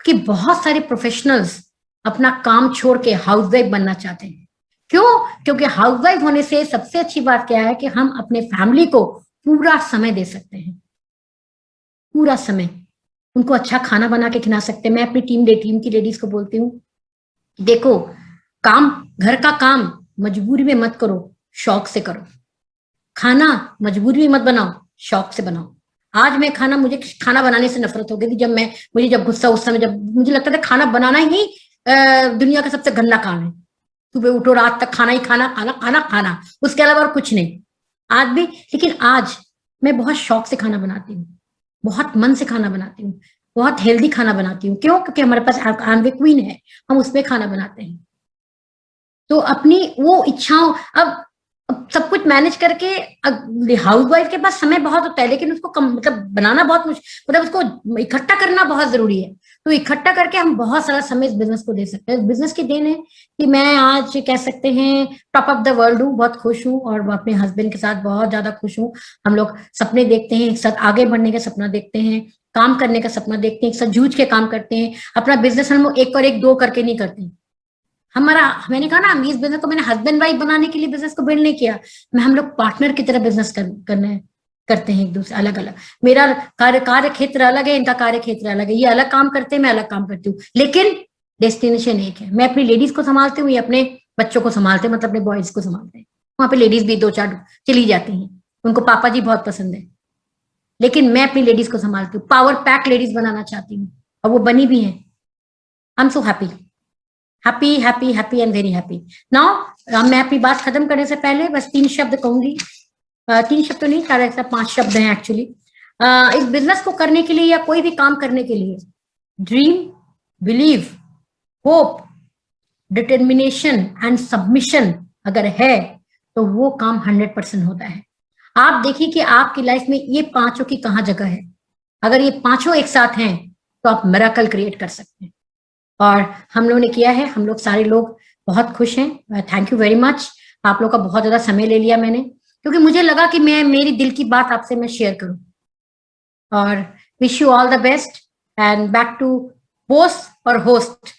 कि बहुत सारे प्रोफेशनल्स अपना काम छोड़ के हाउसवाइफ बनना चाहते हैं। क्यों? क्योंकि हाउसवाइफ होने से सबसे अच्छी बात क्या है कि हम अपने फैमिली को पूरा समय दे सकते हैं, पूरा समय, उनको अच्छा खाना बना के खिला सकते हैं। मैं अपनी टीम की लेडीज को बोलती हूँ, देखो काम, घर का काम मजबूरी में मत करो, शौक से करो। खाना मजबूरी में मत बनाओ, शौक से बनाओ। आज मुझे खाना बनाने से नफरत हो गई थी, मुझे जब गुस्सा, उस समय जब मुझे लगता था खाना बनाना ही दुनिया का सबसे गंदा काम है, सुबह उठो रात तक खाना ही खाना, उसके अलावा और कुछ नहीं। आज भी, लेकिन आज मैं बहुत शौक से खाना बनाती हूँ, बहुत मन से खाना बनाती हूँ, बहुत हेल्दी खाना बनाती हूँ। क्यों? क्योंकि हमारे पास आनवे क्वीन है, हम उसमें खाना बनाते हैं। तो अपनी वो इच्छाओं, अब सब कुछ मैनेज करके, हाउसवाइफ के पास समय बहुत होता है, लेकिन उसको मतलब बनाना बहुत मुश्किल, मतलब उसको इकट्ठा करना बहुत जरूरी है। तो इकट्ठा करके हम बहुत सारा समय इस बिजनेस को दे सकते हैं। बिजनेस की देन है कि मैं आज कह सकते हैं टॉप ऑफ द वर्ल्ड हूँ, बहुत खुश हूँ, और अपने हस्बैंड के साथ बहुत ज्यादा खुश हूँ। हम लोग सपने देखते हैं, एक साथ आगे बढ़ने का सपना देखते हैं, काम करने का सपना देखते हैं, एक साथ जूझ के काम करते हैं। अपना बिजनेस हम एक और एक दो करके नहीं करते। मैंने कहा ना, इस बिजनेस को मैंने हस्बैंड वाइफ बनाने के लिए बिजनेस को बिल्ड नहीं किया, हम लोग पार्टनर की तरह बिजनेस करते हैं एक दूसरे, अलग अलग। मेरा कार्य क्षेत्र अलग है, इनका कार्य क्षेत्र अलग है, ये अलग काम करते हैं, मैं अलग काम करती हूँ, लेकिन डेस्टिनेशन एक है। मैं अपनी लेडीज को संभालती हूँ, ये अपने बच्चों को संभालते हैं, मतलब अपने बॉयज को संभालते हैं। वहां पे लेडीज भी 2-4 चली जाती हैं, उनको पापा जी बहुत पसंद है, लेकिन मैं अपनी लेडीज को संभालती हूँ, पावर पैक लेडीज बनाना चाहती हूँ, और वो बनी भी है। I am so happy and very happy. Now मैं अपनी बात खत्म करने से पहले बस 3 शब्द कहूंगी, 3 शब्द तो नहीं, 5 शब्द हैं एक्चुअली। इस बिजनेस को करने के लिए या कोई भी काम करने के लिए, dream, believe, hope, determination and submission अगर है तो वो काम 100% होता है। आप देखिए कि आपकी लाइफ में ये 5 की कहाँ जगह है। अगर ये 5 एक साथ हैं तो आप मिरेकल क्रिएट कर सकते हैं, और हम लोगों ने किया है। हम लोग सारे लोग बहुत खुश हैं। Thank you very much. आप लोग का बहुत ज्यादा समय ले लिया मैंने, क्योंकि मुझे लगा कि मैं मेरी दिल की बात आपसे मैं शेयर करूं। और wish you all the best. And back to boss और होस्ट